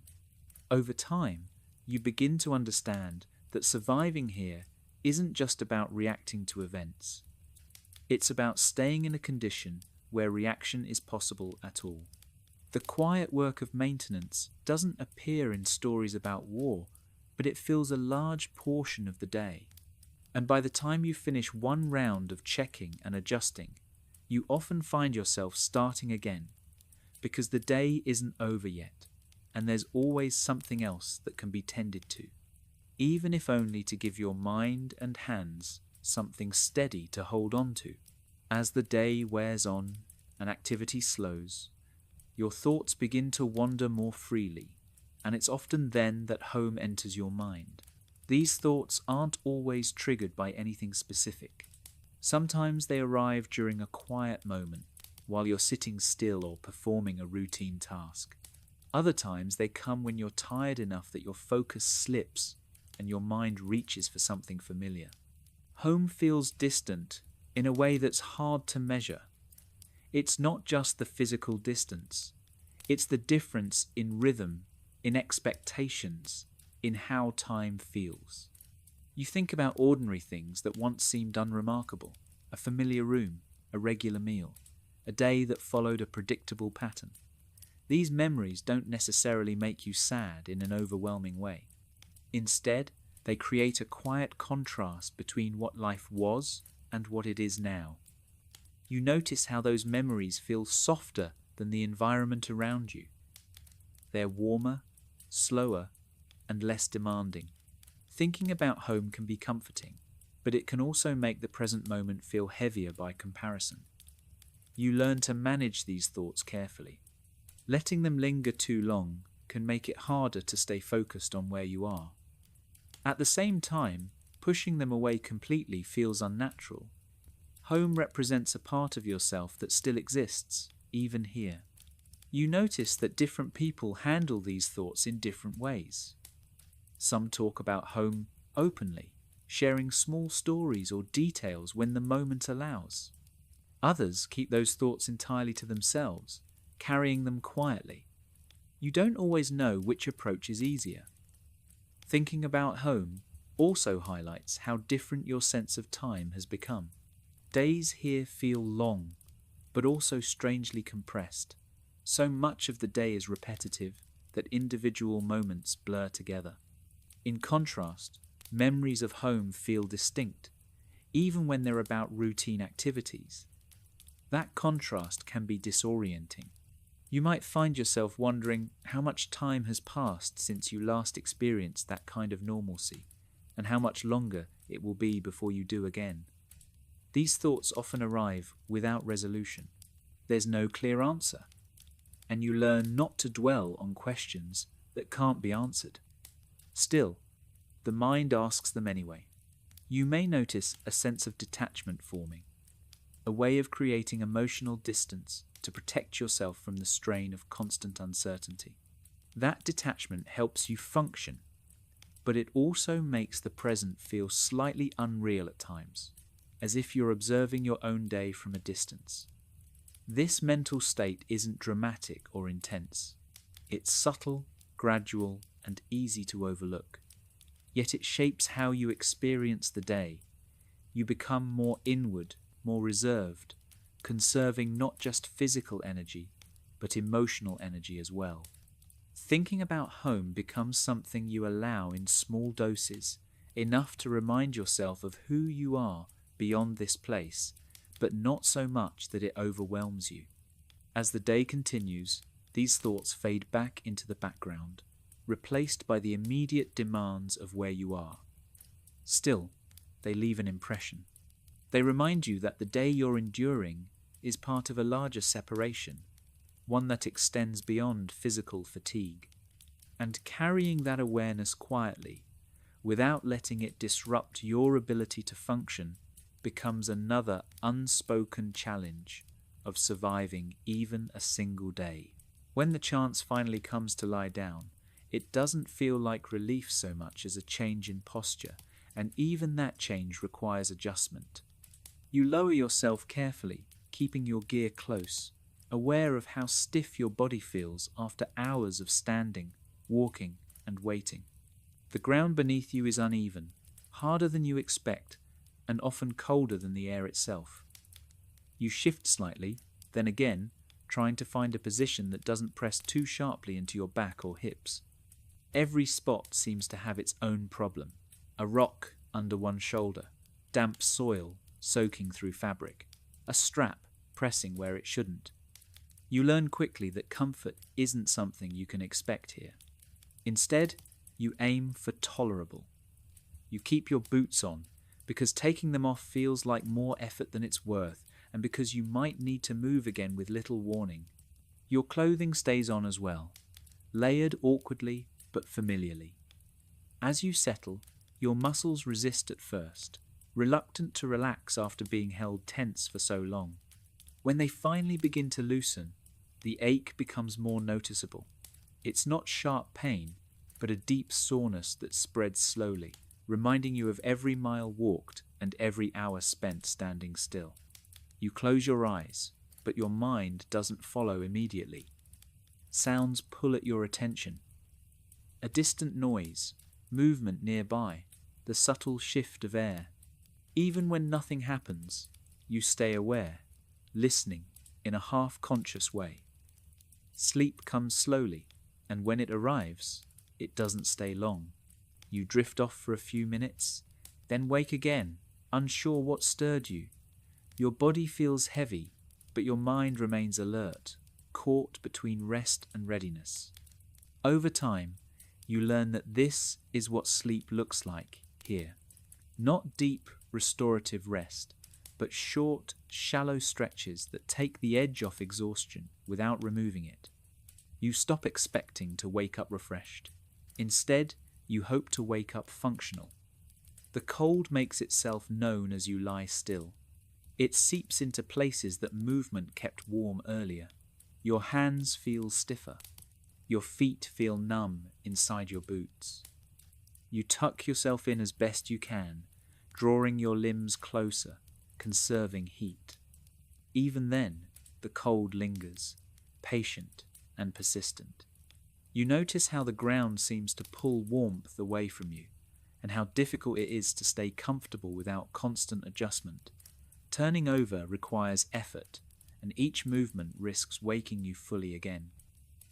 Over time, you begin to understand that surviving here isn't just about reacting to events. It's about staying in a condition where reaction is possible at all. The quiet work of maintenance doesn't appear in stories about war, but it fills a large portion of the day. And by the time you finish one round of checking and adjusting, you often find yourself starting again, because the day isn't over yet, and there's always something else that can be tended to, even if only to give your mind and hands something steady to hold on to. As the day wears on and activity slows, your thoughts begin to wander more freely, and it's often then that home enters your mind. These thoughts aren't always triggered by anything specific. Sometimes they arrive during a quiet moment while you're sitting still or performing a routine task. Other times they come when you're tired enough that your focus slips and your mind reaches for something familiar. Home feels distant in a way that's hard to measure. It's not just the physical distance. It's the difference in rhythm, in expectations, in how time feels. You think about ordinary things that once seemed unremarkable, a familiar room, a regular meal, a day that followed a predictable pattern. These memories don't necessarily make you sad in an overwhelming way. Instead, they create a quiet contrast between what life was and what it is now. You notice how those memories feel softer than the environment around you. They're warmer, slower, and less demanding. Thinking about home can be comforting, but it can also make the present moment feel heavier by comparison. You learn to manage these thoughts carefully. Letting them linger too long can make it harder to stay focused on where you are. At the same time, pushing them away completely feels unnatural. Home represents a part of yourself that still exists, even here. You notice that different people handle these thoughts in different ways. Some talk about home openly, sharing small stories or details when the moment allows. Others keep those thoughts entirely to themselves, carrying them quietly. You don't always know which approach is easier. Thinking about home also highlights how different your sense of time has become. Days here feel long, but also strangely compressed. So much of the day is repetitive that individual moments blur together. In contrast, memories of home feel distinct, even when they're about routine activities. That contrast can be disorienting. You might find yourself wondering how much time has passed since you last experienced that kind of normalcy, and how much longer it will be before you do again. These thoughts often arrive without resolution. There's no clear answer, and you learn not to dwell on questions that can't be answered. Still, the mind asks them anyway. You may notice a sense of detachment forming, a way of creating emotional distance to protect yourself from the strain of constant uncertainty. That detachment helps you function, but it also makes the present feel slightly unreal at times, as if you're observing your own day from a distance. This mental state isn't dramatic or intense. It's subtle, gradual, and easy to overlook. Yet it shapes how you experience the day. You become more inward, more reserved, conserving not just physical energy, but emotional energy as well. Thinking about home becomes something you allow in small doses, enough to remind yourself of who you are beyond this place, but not so much that it overwhelms you. As the day continues, these thoughts fade back into the background, replaced by the immediate demands of where you are. Still, they leave an impression. They remind you that the day you're enduring is part of a larger separation, one that extends beyond physical fatigue. And carrying that awareness quietly, without letting it disrupt your ability to function, becomes another unspoken challenge of surviving even a single day. When the chance finally comes to lie down, it doesn't feel like relief so much as a change in posture, and even that change requires adjustment. You lower yourself carefully, keeping your gear close, aware of how stiff your body feels after hours of standing, walking, and waiting. The ground beneath you is uneven, harder than you expect, and often colder than the air itself. You shift slightly, then again, trying to find a position that doesn't press too sharply into your back or hips. Every spot seems to have its own problem. A rock under one shoulder, damp soil soaking through fabric, a strap pressing where it shouldn't. You learn quickly that comfort isn't something you can expect here. Instead, you aim for tolerable. You keep your boots on because taking them off feels like more effort than it's worth, and because you might need to move again with little warning. Your clothing stays on as well, layered awkwardly but familiarly. As you settle, your muscles resist at first, reluctant to relax after being held tense for so long. When they finally begin to loosen, the ache becomes more noticeable. It's not sharp pain, but a deep soreness that spreads slowly, reminding you of every mile walked and every hour spent standing still. You close your eyes, but your mind doesn't follow immediately. Sounds pull at your attention. A distant noise, movement nearby, the subtle shift of air. Even when nothing happens, you stay aware, listening in a half-conscious way. Sleep comes slowly, and when it arrives, it doesn't stay long. You drift off for a few minutes, then wake again, unsure what stirred you. Your body feels heavy, but your mind remains alert, caught between rest and readiness. Over time, you learn that this is what sleep looks like here. Not deep, restorative rest, but short, shallow stretches that take the edge off exhaustion without removing it. You stop expecting to wake up refreshed. Instead, you hope to wake up functional. The cold makes itself known as you lie still. It seeps into places that movement kept warm earlier. Your hands feel stiffer. Your feet feel numb inside your boots. You tuck yourself in as best you can, drawing your limbs closer, conserving heat. Even then, the cold lingers, patient and persistent. You notice how the ground seems to pull warmth away from you, and how difficult it is to stay comfortable without constant adjustment. Turning over requires effort, and each movement risks waking you fully again.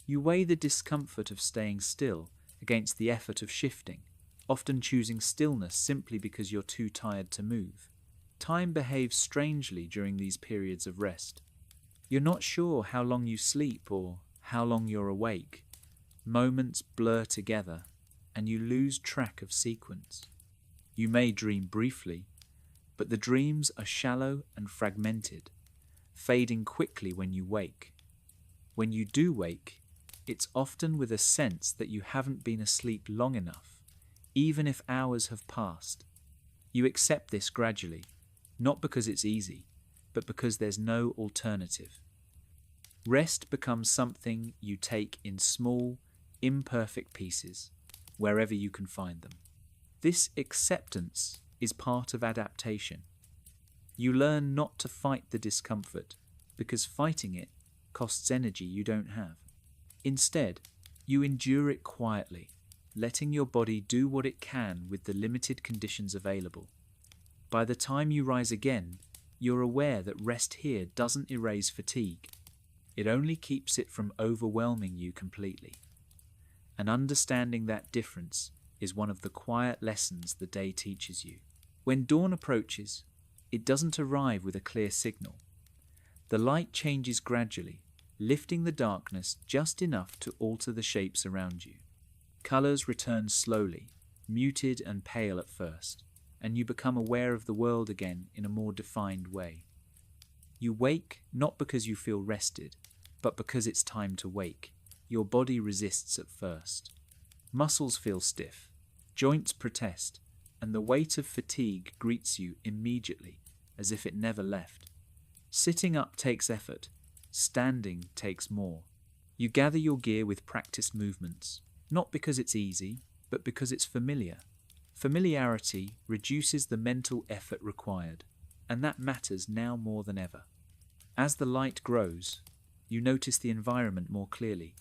You weigh the discomfort of staying still against the effort of shifting, often choosing stillness simply because you're too tired to move. Time behaves strangely during these periods of rest. You're not sure how long you sleep or how long you're awake. Moments blur together, and you lose track of sequence. You may dream briefly, but the dreams are shallow and fragmented, fading quickly when you wake. When you do wake, it's often with a sense that you haven't been asleep long enough, even if hours have passed. You accept this gradually, not because it's easy, but because there's no alternative. Rest becomes something you take in small, imperfect pieces, wherever you can find them. This acceptance is part of adaptation. You learn not to fight the discomfort, because fighting it costs energy you don't have. Instead, you endure it quietly, letting your body do what it can with the limited conditions available. By the time you rise again, you're aware that rest here doesn't erase fatigue. It only keeps it from overwhelming you completely. And understanding that difference is one of the quiet lessons the day teaches you. When dawn approaches, it doesn't arrive with a clear signal. The light changes gradually, lifting the darkness just enough to alter the shapes around you. Colours return slowly, muted and pale at first, and you become aware of the world again in a more defined way. You wake not because you feel rested, but because it's time to wake. Your body resists at first. Muscles feel stiff, joints protest, and the weight of fatigue greets you immediately, as if it never left. Sitting up takes effort, standing takes more. You gather your gear with practiced movements, not because it's easy, but because it's familiar. Familiarity reduces the mental effort required, and that matters now more than ever. As the light grows, you notice the environment more clearly.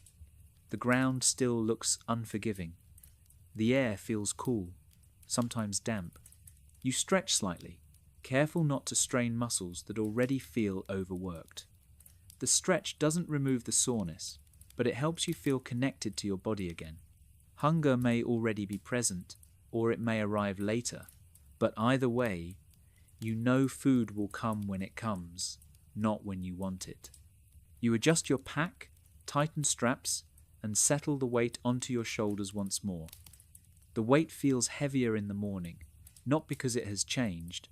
The ground still looks unforgiving. The air feels cool, sometimes damp. You stretch slightly, careful not to strain muscles that already feel overworked. The stretch doesn't remove the soreness, but it helps you feel connected to your body again. Hunger may already be present, or it may arrive later, but either way, you know food will come when it comes, not when you want it. You adjust your pack, tighten straps, and settle the weight onto your shoulders once more. The weight feels heavier in the morning, not because it has changed,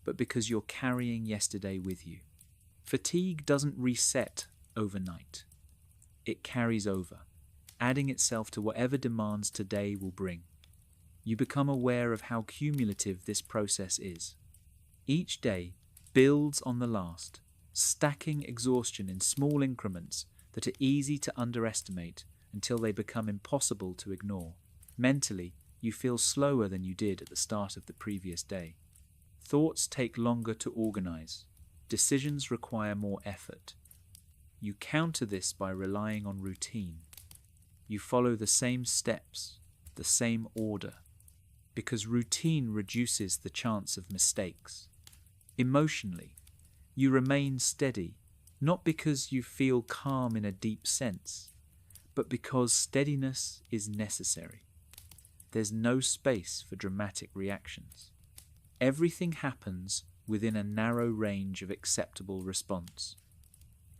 but because you're carrying yesterday with you. Fatigue doesn't reset overnight. It carries over, adding itself to whatever demands today will bring. You become aware of how cumulative this process is. Each day builds on the last, stacking exhaustion in small increments that are easy to underestimate until they become impossible to ignore. Mentally, you feel slower than you did at the start of the previous day. Thoughts take longer to organize. Decisions require more effort. You counter this by relying on routine. You follow the same steps, the same order, because routine reduces the chance of mistakes. Emotionally, you remain steady, not because you feel calm in a deep sense, but because steadiness is necessary. There's no space for dramatic reactions. Everything happens within a narrow range of acceptable response.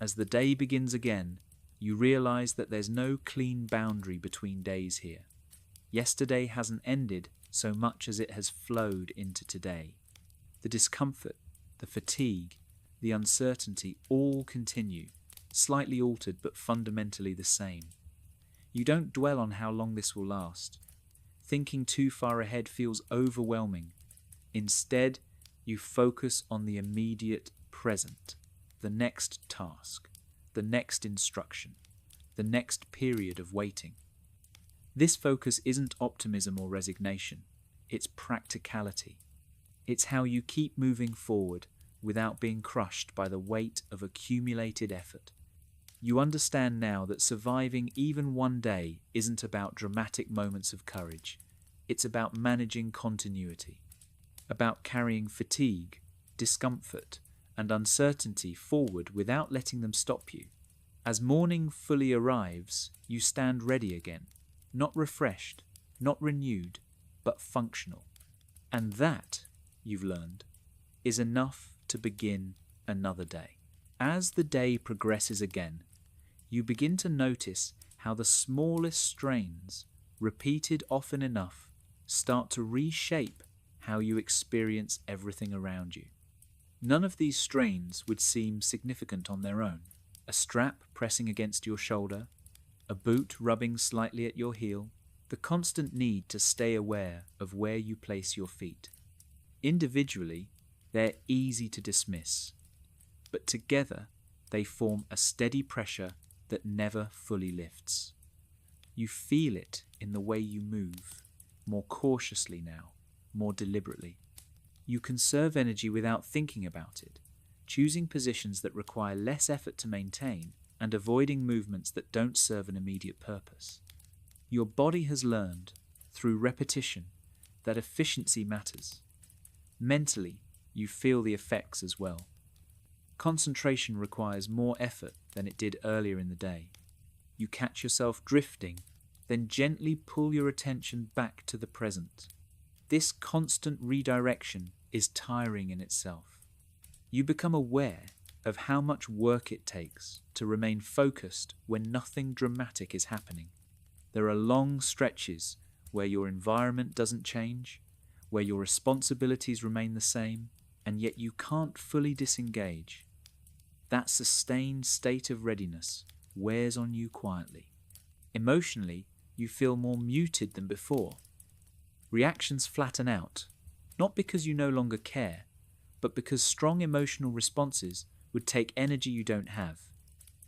As the day begins again, You realize that there's no clean boundary between days here. Yesterday hasn't ended so much as it has flowed into today. The discomfort, the fatigue, the uncertainty all continue, slightly altered but fundamentally the same. You don't dwell on how long this will last. Thinking too far ahead feels overwhelming. Instead, you focus on the immediate present, the next task, the next instruction, the next period of waiting. This focus isn't optimism or resignation, it's practicality. It's how you keep moving forward without being crushed by the weight of accumulated effort. You understand now that surviving even one day isn't about dramatic moments of courage. It's about managing continuity, about carrying fatigue, discomfort, and uncertainty forward without letting them stop you. As morning fully arrives, you stand ready again, not refreshed, not renewed, but functional. And that, you've learned, is enough to begin another day. As the day progresses again, you begin to notice how the smallest strains, repeated often enough, start to reshape how you experience everything around you. None of these strains would seem significant on their own. A strap pressing against your shoulder, a boot rubbing slightly at your heel, the constant need to stay aware of where you place your feet. Individually, they're easy to dismiss, but together they form a steady pressure that never fully lifts. You feel it in the way you move, more cautiously now, more deliberately. You conserve energy without thinking about it, choosing positions that require less effort to maintain and avoiding movements that don't serve an immediate purpose. Your body has learned, through repetition, that efficiency matters. Mentally, you feel the effects as well. Concentration requires more effort than it did earlier in the day. You catch yourself drifting, then gently pull your attention back to the present. This constant redirection is tiring in itself. You become aware of how much work it takes to remain focused when nothing dramatic is happening. There are long stretches where your environment doesn't change, where your responsibilities remain the same, and yet you can't fully disengage. That sustained state of readiness wears on you quietly. Emotionally, you feel more muted than before. Reactions flatten out, not because you no longer care, but because strong emotional responses would take energy you don't have.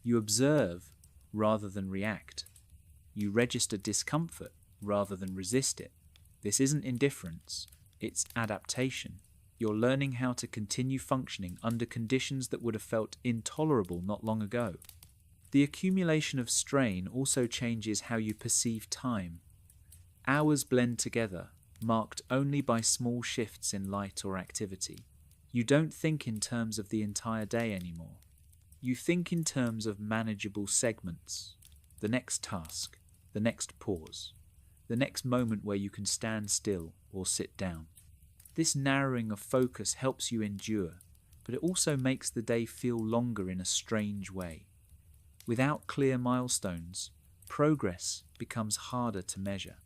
You observe rather than react. You register discomfort rather than resist it. This isn't indifference, it's adaptation. You're learning how to continue functioning under conditions that would have felt intolerable not long ago. The accumulation of strain also changes how you perceive time. Hours blend together, marked only by small shifts in light or activity. You don't think in terms of the entire day anymore. You think in terms of manageable segments. The next task, the next pause, the next moment where you can stand still or sit down. This narrowing of focus helps you endure, but it also makes the day feel longer in a strange way. Without clear milestones, progress becomes harder to measure.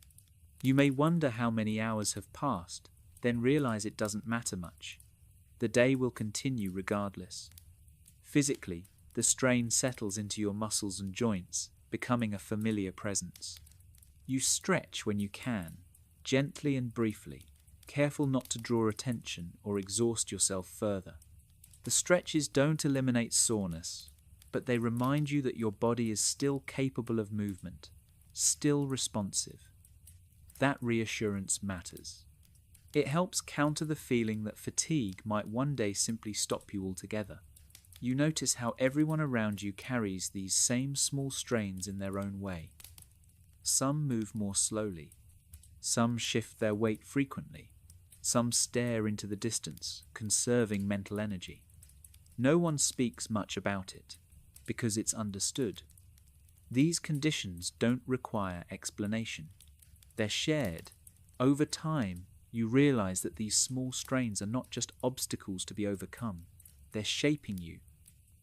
You may wonder how many hours have passed, then realize it doesn't matter much. The day will continue regardless. Physically, the strain settles into your muscles and joints, becoming a familiar presence. You stretch when you can, gently and briefly, careful not to draw attention or exhaust yourself further. The stretches don't eliminate soreness, but they remind you that your body is still capable of movement, still responsive. That reassurance matters. It helps counter the feeling that fatigue might one day simply stop you altogether. You notice how everyone around you carries these same small strains in their own way. Some move more slowly. Some shift their weight frequently. Some stare into the distance, conserving mental energy. No one speaks much about it, because it's understood. These conditions don't require explanation. They're shared. Over time, you realize that these small strains are not just obstacles to be overcome. They're shaping you.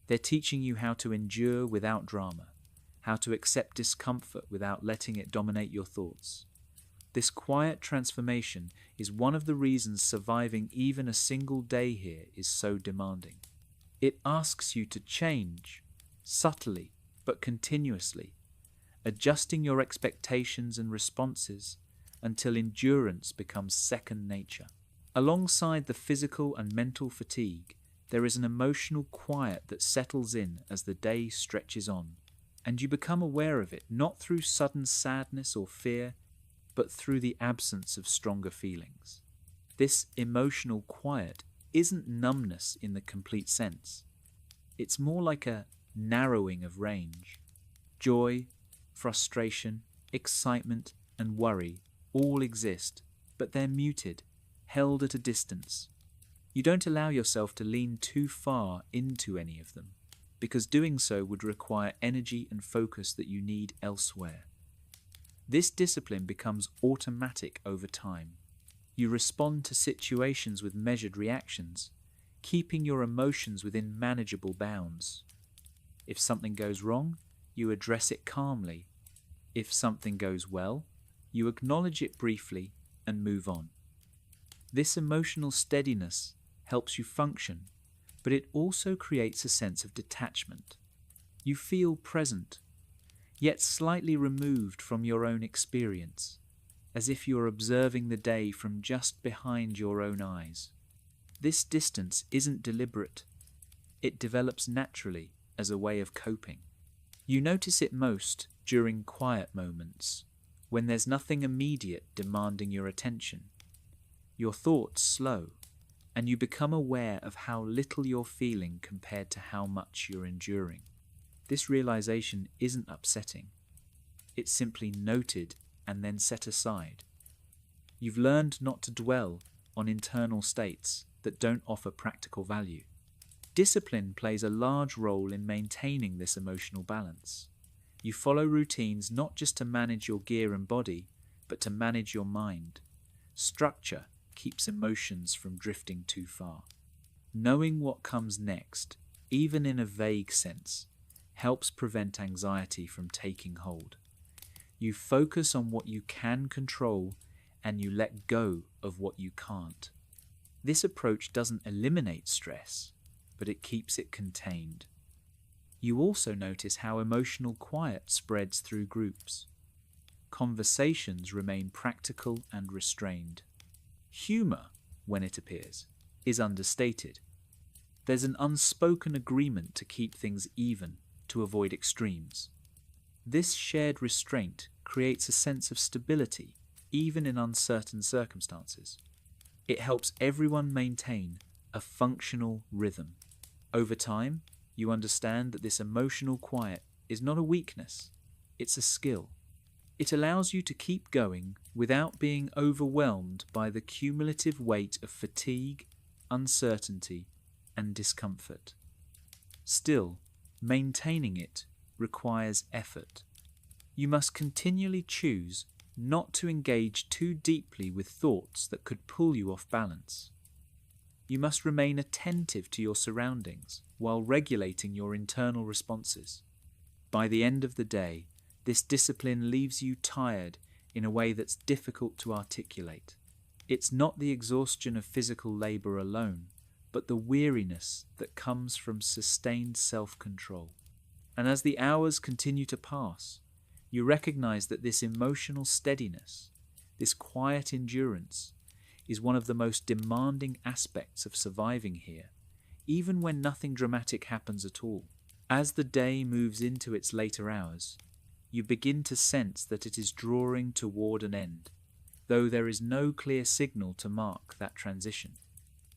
They're teaching you how to endure without drama, how to accept discomfort without letting it dominate your thoughts. This quiet transformation is one of the reasons surviving even a single day here is so demanding. It asks you to change, subtly but continuously, adjusting your expectations and responses until endurance becomes second nature. Alongside the physical and mental fatigue, there is an emotional quiet that settles in as the day stretches on, and you become aware of it not through sudden sadness or fear, but through the absence of stronger feelings. This emotional quiet isn't numbness in the complete sense. It's more like a narrowing of range. Joy, frustration, excitement, and worry all exist, but they're muted, held at a distance. You don't allow yourself to lean too far into any of them, because doing so would require energy and focus that you need elsewhere. This discipline becomes automatic over time. You respond to situations with measured reactions, keeping your emotions within manageable bounds. If something goes wrong, you address it calmly. If something goes well, you acknowledge it briefly and move on. This emotional steadiness helps you function, but it also creates a sense of detachment. You feel present, yet slightly removed from your own experience, as if you're observing the day from just behind your own eyes. This distance isn't deliberate. It develops naturally as a way of coping. You notice it most during quiet moments, when there's nothing immediate demanding your attention. Your thoughts slow, and you become aware of how little you're feeling compared to how much you're enduring. This realization isn't upsetting. It's simply noted and then set aside. You've learned not to dwell on internal states that don't offer practical value. Discipline plays a large role in maintaining this emotional balance. You follow routines not just to manage your gear and body, but to manage your mind. Structure keeps emotions from drifting too far. Knowing what comes next, even in a vague sense, helps prevent anxiety from taking hold. You focus on what you can control and you let go of what you can't. This approach doesn't eliminate stress, but it keeps it contained. You also notice how emotional quiet spreads through groups. Conversations remain practical and restrained. Humor, when it appears, is understated. There's an unspoken agreement to keep things even, to avoid extremes. This shared restraint creates a sense of stability, even in uncertain circumstances. It helps everyone maintain a functional rhythm. Over time, you understand that this emotional quiet is not a weakness, it's a skill. It allows you to keep going without being overwhelmed by the cumulative weight of fatigue, uncertainty, and discomfort. Still, maintaining it requires effort. You must continually choose not to engage too deeply with thoughts that could pull you off balance. You must remain attentive to your surroundings while regulating your internal responses. By the end of the day, this discipline leaves you tired in a way that's difficult to articulate. It's not the exhaustion of physical labor alone, but the weariness that comes from sustained self-control. And as the hours continue to pass, you recognize that this emotional steadiness, this quiet endurance, is one of the most demanding aspects of surviving here, even when nothing dramatic happens at all. As the day moves into its later hours, you begin to sense that it is drawing toward an end, though there is no clear signal to mark that transition.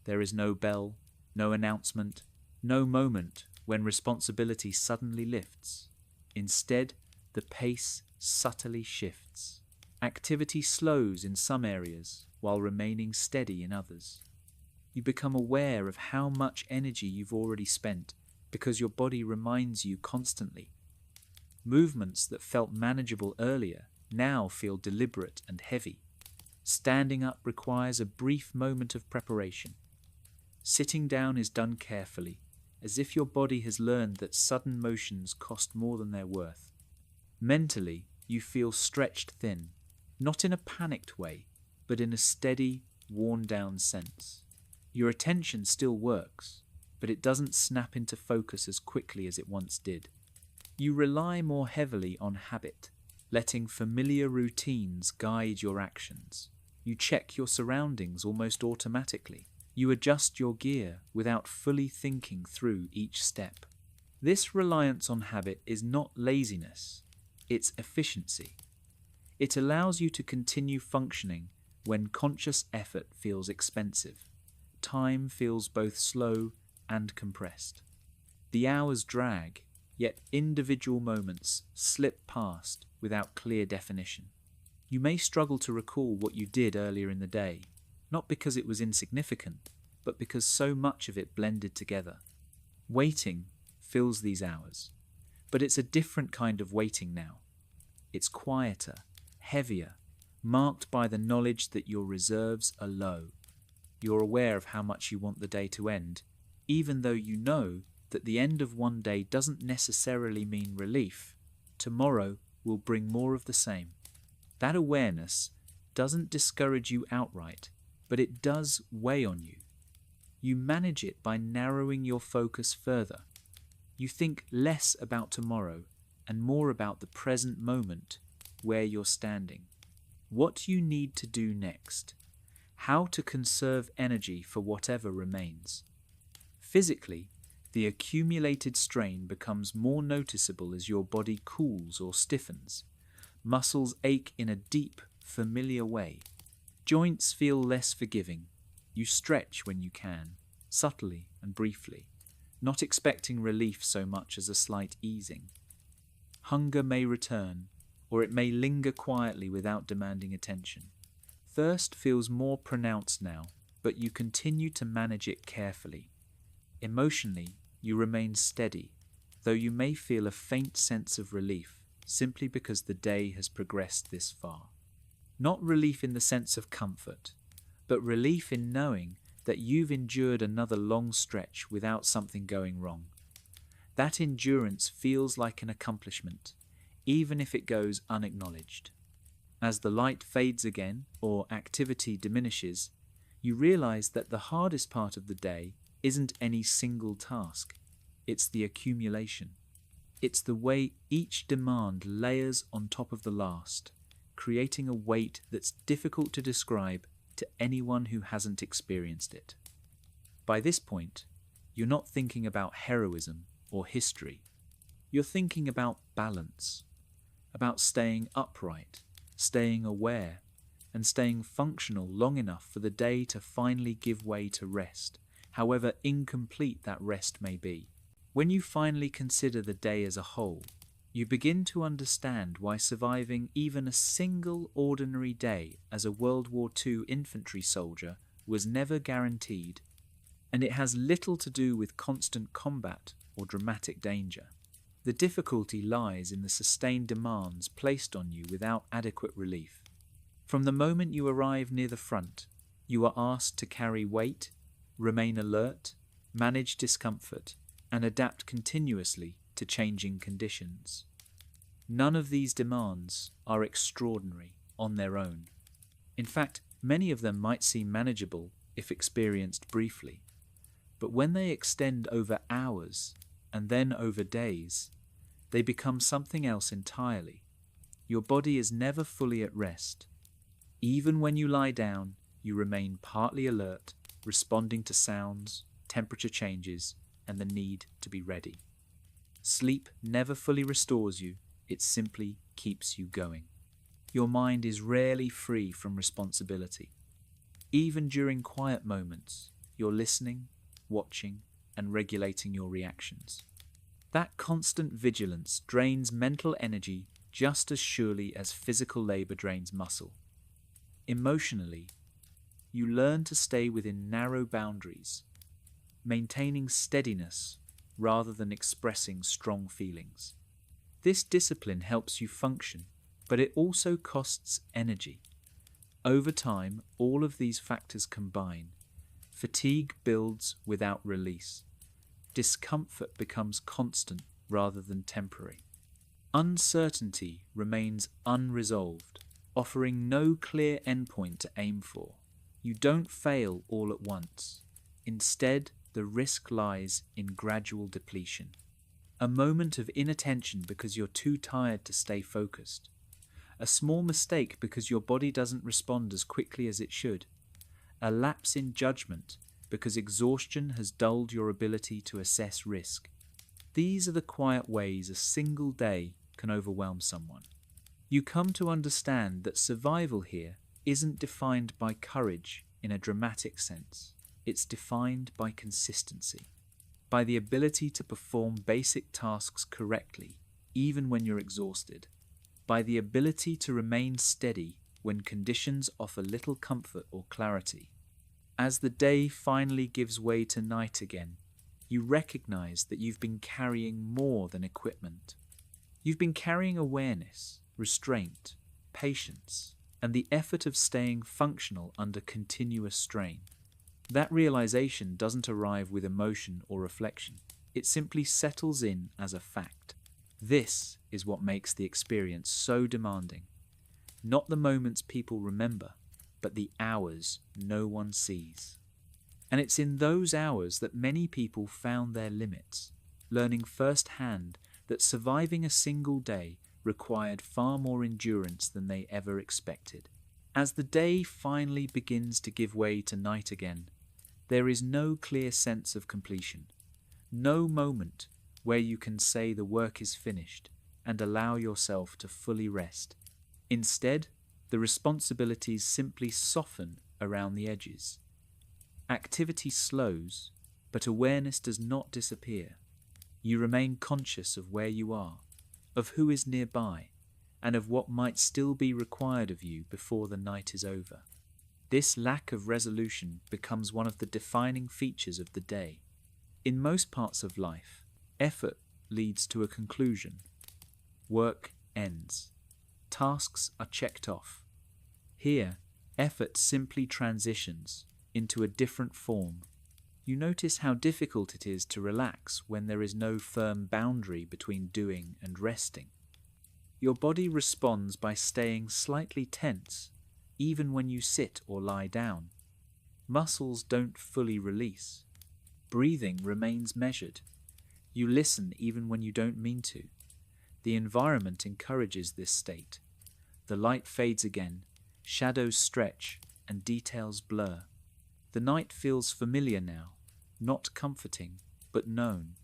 There is no bell, no announcement, no moment when responsibility suddenly lifts. Instead, the pace subtly shifts. Activity slows in some areas while remaining steady in others. You become aware of how much energy you've already spent because your body reminds you constantly. Movements that felt manageable earlier now feel deliberate and heavy. Standing up requires a brief moment of preparation. Sitting down is done carefully, as if your body has learned that sudden motions cost more than they're worth. Mentally, you feel stretched thin, not in a panicked way, but in a steady, worn-down sense. Your attention still works, but it doesn't snap into focus as quickly as it once did. You rely more heavily on habit, letting familiar routines guide your actions. You check your surroundings almost automatically. You adjust your gear without fully thinking through each step. This reliance on habit is not laziness, it's efficiency. It allows you to continue functioning when conscious effort feels expensive. Time feels both slow and compressed. The hours drag, yet individual moments slip past without clear definition. You may struggle to recall what you did earlier in the day, not because it was insignificant, but because so much of it blended together. Waiting fills these hours, but it's a different kind of waiting now. It's quieter, heavier, marked by the knowledge that your reserves are low. You're aware of how much you want the day to end, even though you know that the end of one day doesn't necessarily mean relief. Tomorrow will bring more of the same. That awareness doesn't discourage you outright, but it does weigh on you. You manage it by narrowing your focus further. You think less about tomorrow and more about the present moment where you're standing. What you need to do next. How to conserve energy for whatever remains. Physically, the accumulated strain becomes more noticeable as your body cools or stiffens. Muscles ache in a deep, familiar way. Joints feel less forgiving. You stretch when you can, subtly and briefly, not expecting relief so much as a slight easing. Hunger may return, or it may linger quietly without demanding attention. Thirst feels more pronounced now, but you continue to manage it carefully. Emotionally, you remain steady, though you may feel a faint sense of relief simply because the day has progressed this far. Not relief in the sense of comfort, but relief in knowing that you've endured another long stretch without something going wrong. That endurance feels like an accomplishment, even if it goes unacknowledged. As the light fades again, or activity diminishes, you realize that the hardest part of the day isn't any single task, it's the accumulation. It's the way each demand layers on top of the last, creating a weight that's difficult to describe to anyone who hasn't experienced it. By this point, you're not thinking about heroism or history. You're thinking about balance, about staying upright, staying aware, and staying functional long enough for the day to finally give way to rest, however incomplete that rest may be. When you finally consider the day as a whole, you begin to understand why surviving even a single ordinary day as a World War II infantry soldier was never guaranteed, and it has little to do with constant combat or dramatic danger. The difficulty lies in the sustained demands placed on you without adequate relief. From the moment you arrive near the front, you are asked to carry weight, remain alert, manage discomfort, and adapt continuously to changing conditions. None of these demands are extraordinary on their own. In fact, many of them might seem manageable if experienced briefly, but when they extend over hours and then over days, they become something else entirely. Your body is never fully at rest. Even when you lie down, you remain partly alert, responding to sounds, temperature changes, and the need to be ready. Sleep never fully restores you, it simply keeps you going. Your mind is rarely free from responsibility. Even during quiet moments, you're listening, watching, and regulating your reactions. That constant vigilance drains mental energy just as surely as physical labor drains muscle. Emotionally, you learn to stay within narrow boundaries, maintaining steadiness rather than expressing strong feelings. This discipline helps you function, but it also costs energy. Over time, all of these factors combine. Fatigue builds without release. Discomfort becomes constant rather than temporary. Uncertainty remains unresolved, offering no clear endpoint to aim for. You don't fail all at once. Instead, the risk lies in gradual depletion. A moment of inattention because you're too tired to stay focused. A small mistake because your body doesn't respond as quickly as it should. A lapse in judgment because exhaustion has dulled your ability to assess risk. These are the quiet ways a single day can overwhelm someone. You come to understand that survival here isn't defined by courage in a dramatic sense. It's defined by consistency, by the ability to perform basic tasks correctly, even when you're exhausted, by the ability to remain steady when conditions offer little comfort or clarity. As the day finally gives way to night again, you recognize that you've been carrying more than equipment. You've been carrying awareness, restraint, patience, and the effort of staying functional under continuous strain. That realization doesn't arrive with emotion or reflection. It simply settles in as a fact. This is what makes the experience so demanding. Not the moments people remember, but the hours no one sees. And it's in those hours that many people found their limits, learning firsthand that surviving a single day required far more endurance than they ever expected. As the day finally begins to give way to night again, there is no clear sense of completion, no moment where you can say the work is finished and allow yourself to fully rest. Instead, the responsibilities simply soften around the edges. Activity slows, but awareness does not disappear. You remain conscious of where you are, of who is nearby, and of what might still be required of you before the night is over. This lack of resolution becomes one of the defining features of the day. In most parts of life, effort leads to a conclusion. Work ends. Tasks are checked off. Here, effort simply transitions into a different form. You notice how difficult it is to relax when there is no firm boundary between doing and resting. Your body responds by staying slightly tense, even when you sit or lie down. Muscles don't fully release. Breathing remains measured. You listen even when you don't mean to. The environment encourages this state. The light fades again, shadows stretch, and details blur. The night feels familiar now, not comforting, but known.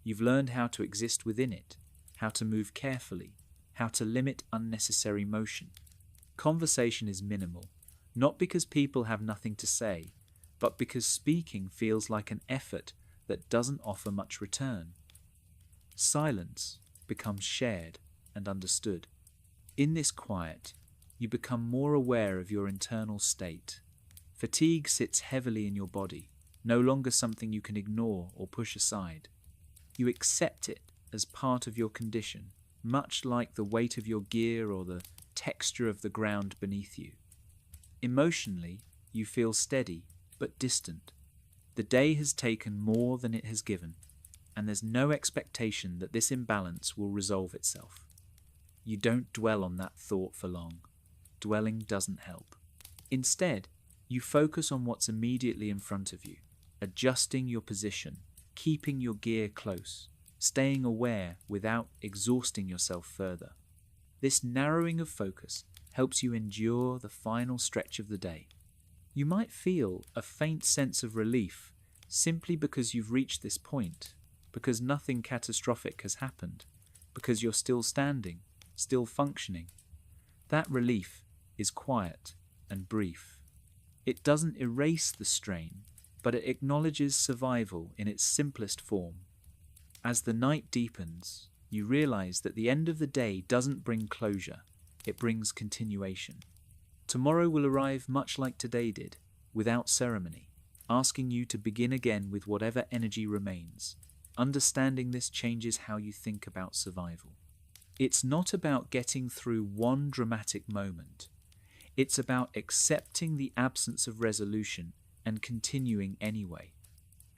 You've learned how to exist within it, how to move carefully, how to limit unnecessary motion. Conversation is minimal, not because people have nothing to say, but because speaking feels like an effort that doesn't offer much return. Silence becomes shared and understood. In this quiet, you become more aware of your internal state. Fatigue sits heavily in your body, no longer something you can ignore or push aside. You accept it as part of your condition, much like the weight of your gear or the texture of the ground beneath you. Emotionally, you feel steady but distant. The day has taken more than it has given, and there's no expectation that this imbalance will resolve itself. You don't dwell on that thought for long. Dwelling doesn't help. Instead, you focus on what's immediately in front of you, adjusting your position, keeping your gear close, staying aware without exhausting yourself further. This narrowing of focus helps you endure the final stretch of the day. You might feel a faint sense of relief simply because you've reached this point, because nothing catastrophic has happened, because you're still standing, still functioning. That relief is quiet and brief. It doesn't erase the strain, but it acknowledges survival in its simplest form. As the night deepens, you realize that the end of the day doesn't bring closure, it brings continuation. Tomorrow will arrive much like today did, without ceremony, asking you to begin again with whatever energy remains. Understanding this changes how you think about survival. It's not about getting through one dramatic moment. It's about accepting the absence of resolution and continuing anyway.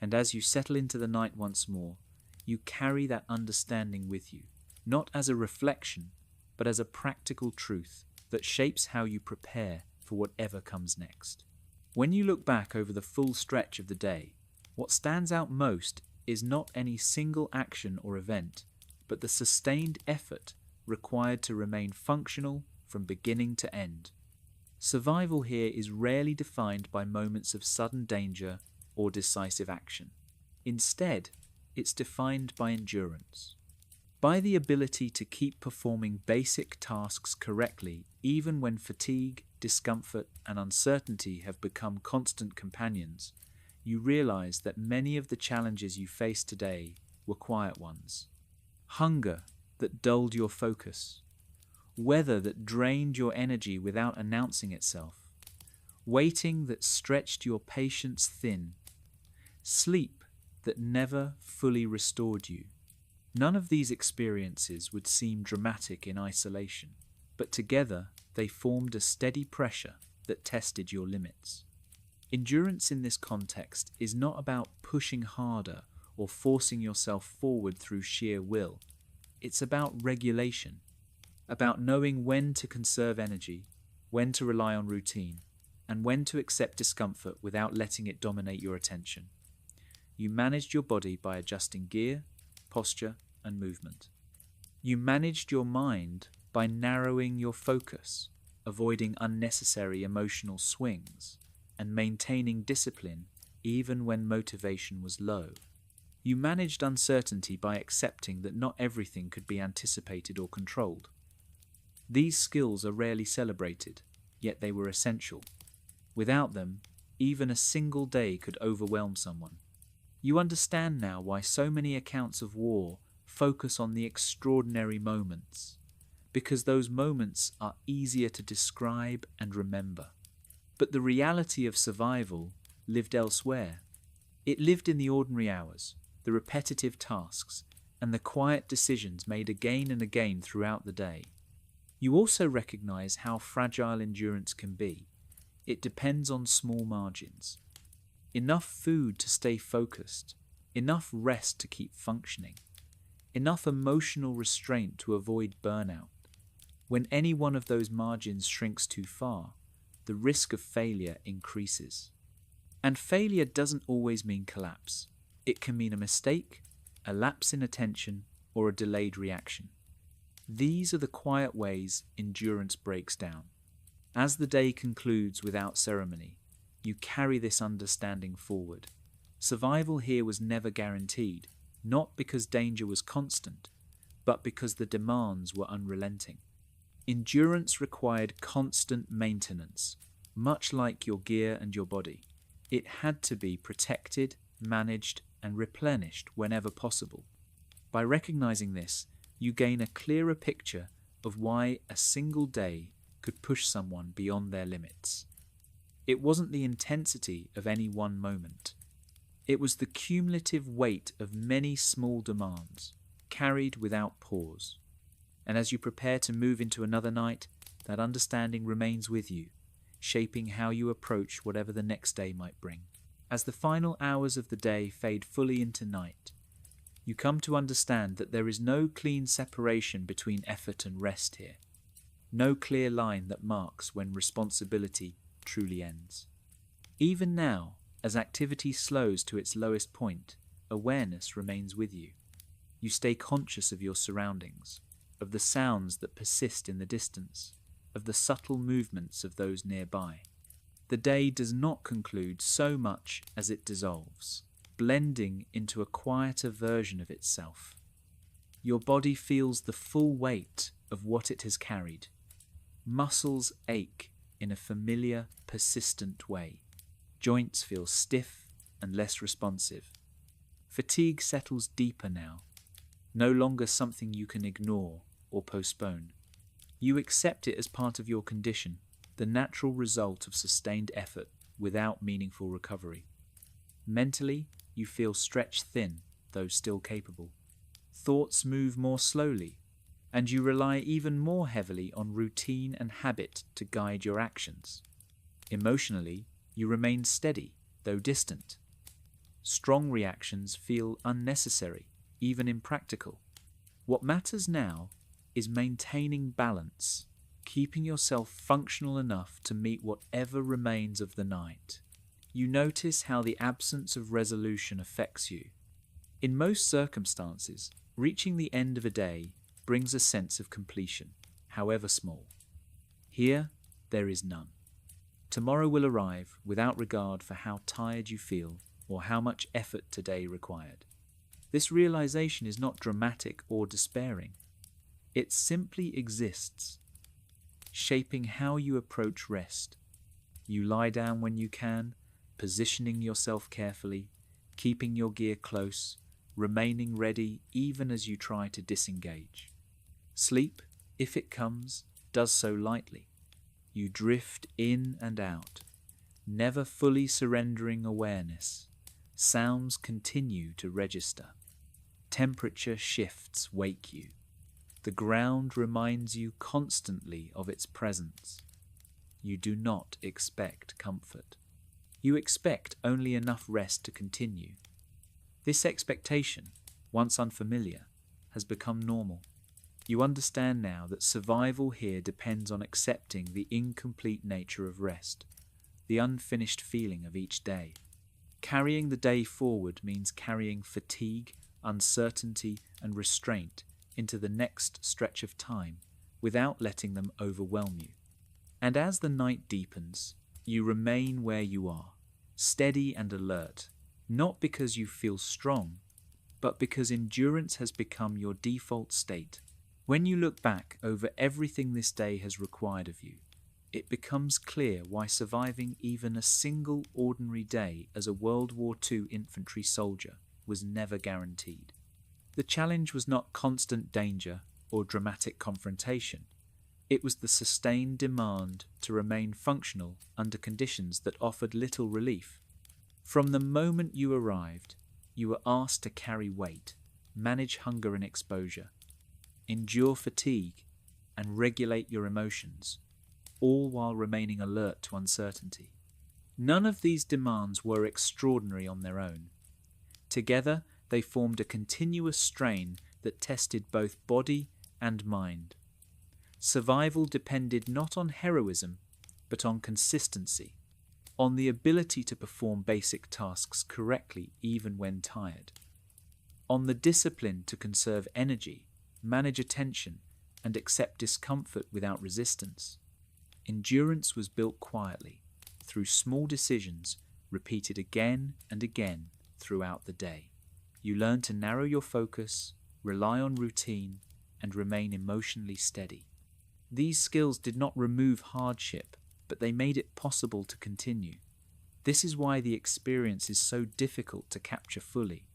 And as you settle into the night once more, you carry that understanding with you, not as a reflection, but as a practical truth that shapes how you prepare for whatever comes next. When you look back over the full stretch of the day, what stands out most is not any single action or event, but the sustained effort required to remain functional from beginning to end. Survival here is rarely defined by moments of sudden danger or decisive action. Instead, it's defined by endurance. By the ability to keep performing basic tasks correctly even when fatigue, discomfort, and uncertainty have become constant companions, you realize that many of the challenges you face today were quiet ones. Hunger that dulled your focus, weather that drained your energy without announcing itself, waiting that stretched your patience thin, sleep that never fully restored you. None of these experiences would seem dramatic in isolation, but together they formed a steady pressure that tested your limits. Endurance in this context is not about pushing harder or forcing yourself forward through sheer will. It's about regulation, about knowing when to conserve energy, when to rely on routine, and when to accept discomfort without letting it dominate your attention. You managed your body by adjusting gear, posture, and movement. You managed your mind by narrowing your focus, avoiding unnecessary emotional swings, and maintaining discipline even when motivation was low. You managed uncertainty by accepting that not everything could be anticipated or controlled. These skills are rarely celebrated, yet they were essential. Without them, even a single day could overwhelm someone. You understand now why so many accounts of war focus on the extraordinary moments, because those moments are easier to describe and remember. But the reality of survival lived elsewhere. It lived in the ordinary hours, the repetitive tasks, and the quiet decisions made again and again throughout the day. You also recognize how fragile endurance can be. It depends on small margins. Enough food to stay focused, enough rest to keep functioning, enough emotional restraint to avoid burnout. When any one of those margins shrinks too far, the risk of failure increases. And failure doesn't always mean collapse. It can mean a mistake, a lapse in attention, or a delayed reaction. These are the quiet ways endurance breaks down. As the day concludes without ceremony, you carry this understanding forward. Survival here was never guaranteed, not because danger was constant, but because the demands were unrelenting. Endurance required constant maintenance, much like your gear and your body. It had to be protected, managed, and replenished whenever possible. By recognizing this, you gain a clearer picture of why a single day could push someone beyond their limits. It wasn't the intensity of any one moment. It was the cumulative weight of many small demands, carried without pause. And as you prepare to move into another night, that understanding remains with you, shaping how you approach whatever the next day might bring. As the final hours of the day fade fully into night, you come to understand that there is no clean separation between effort and rest here, no clear line that marks when responsibility truly ends. Even now, as activity slows to its lowest point, awareness remains with you. You stay conscious of your surroundings, of the sounds that persist in the distance, of the subtle movements of those nearby. The day does not conclude so much as it dissolves, blending into a quieter version of itself. Your body feels the full weight of what it has carried. Muscles ache in a familiar, persistent way. Joints feel stiff and less responsive. Fatigue settles deeper now, no longer something you can ignore or postpone. You accept it as part of your condition, the natural result of sustained effort without meaningful recovery. Mentally, you feel stretched thin, though still capable. Thoughts move more slowly, and you rely even more heavily on routine and habit to guide your actions. Emotionally, you remain steady, though distant. Strong reactions feel unnecessary, even impractical. What matters now is maintaining balance, keeping yourself functional enough to meet whatever remains of the night. You notice how the absence of resolution affects you. In most circumstances, reaching the end of a day brings a sense of completion, however small. Here, there is none. Tomorrow will arrive without regard for how tired you feel or how much effort today required. This realization is not dramatic or despairing. It simply exists, shaping how you approach rest. You lie down when you can, positioning yourself carefully, keeping your gear close, remaining ready even as you try to disengage. Sleep, if it comes, does so lightly. You drift in and out, never fully surrendering awareness. Sounds continue to register. Temperature shifts wake you. The ground reminds you constantly of its presence. You do not expect comfort. You expect only enough rest to continue. This expectation, once unfamiliar, has become normal. You understand now that survival here depends on accepting the incomplete nature of rest, the unfinished feeling of each day. Carrying the day forward means carrying fatigue, uncertainty, and restraint into the next stretch of time without letting them overwhelm you. And as the night deepens, you remain where you are, steady and alert, not because you feel strong, but because endurance has become your default state. When you look back over everything this day has required of you, it becomes clear why surviving even a single ordinary day as a World War II infantry soldier was never guaranteed. The challenge was not constant danger or dramatic confrontation. It was the sustained demand to remain functional under conditions that offered little relief. From the moment you arrived, you were asked to carry weight, manage hunger and exposure, endure fatigue, and regulate your emotions, all while remaining alert to uncertainty. None of these demands were extraordinary on their own. Together, they formed a continuous strain that tested both body and mind. Survival depended not on heroism, but on consistency, on the ability to perform basic tasks correctly even when tired, on the discipline to conserve energy, manage attention, and accept discomfort without resistance. Endurance was built quietly, through small decisions repeated again and again throughout the day. You learn to narrow your focus, rely on routine, and remain emotionally steady. These skills did not remove hardship, but they made it possible to continue. This is why the experience is so difficult to capture fully.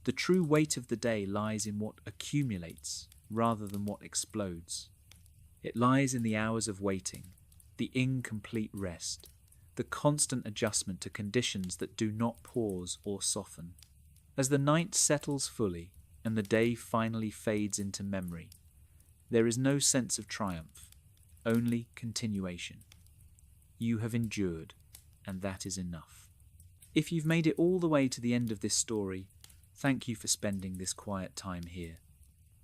The true weight of the day lies in what accumulates rather than what explodes. It lies in the hours of waiting, the incomplete rest, the constant adjustment to conditions that do not pause or soften. As the night settles fully and the day finally fades into memory, there is no sense of triumph, only continuation. You have endured, and that is enough. If you've made it all the way to the end of this story, thank you for spending this quiet time here.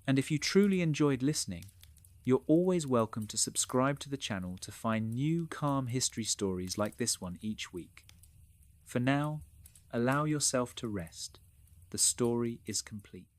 And if you truly enjoyed listening, you're always welcome to subscribe to the channel to find new calm history stories like this one each week. For now, allow yourself to rest. The story is complete.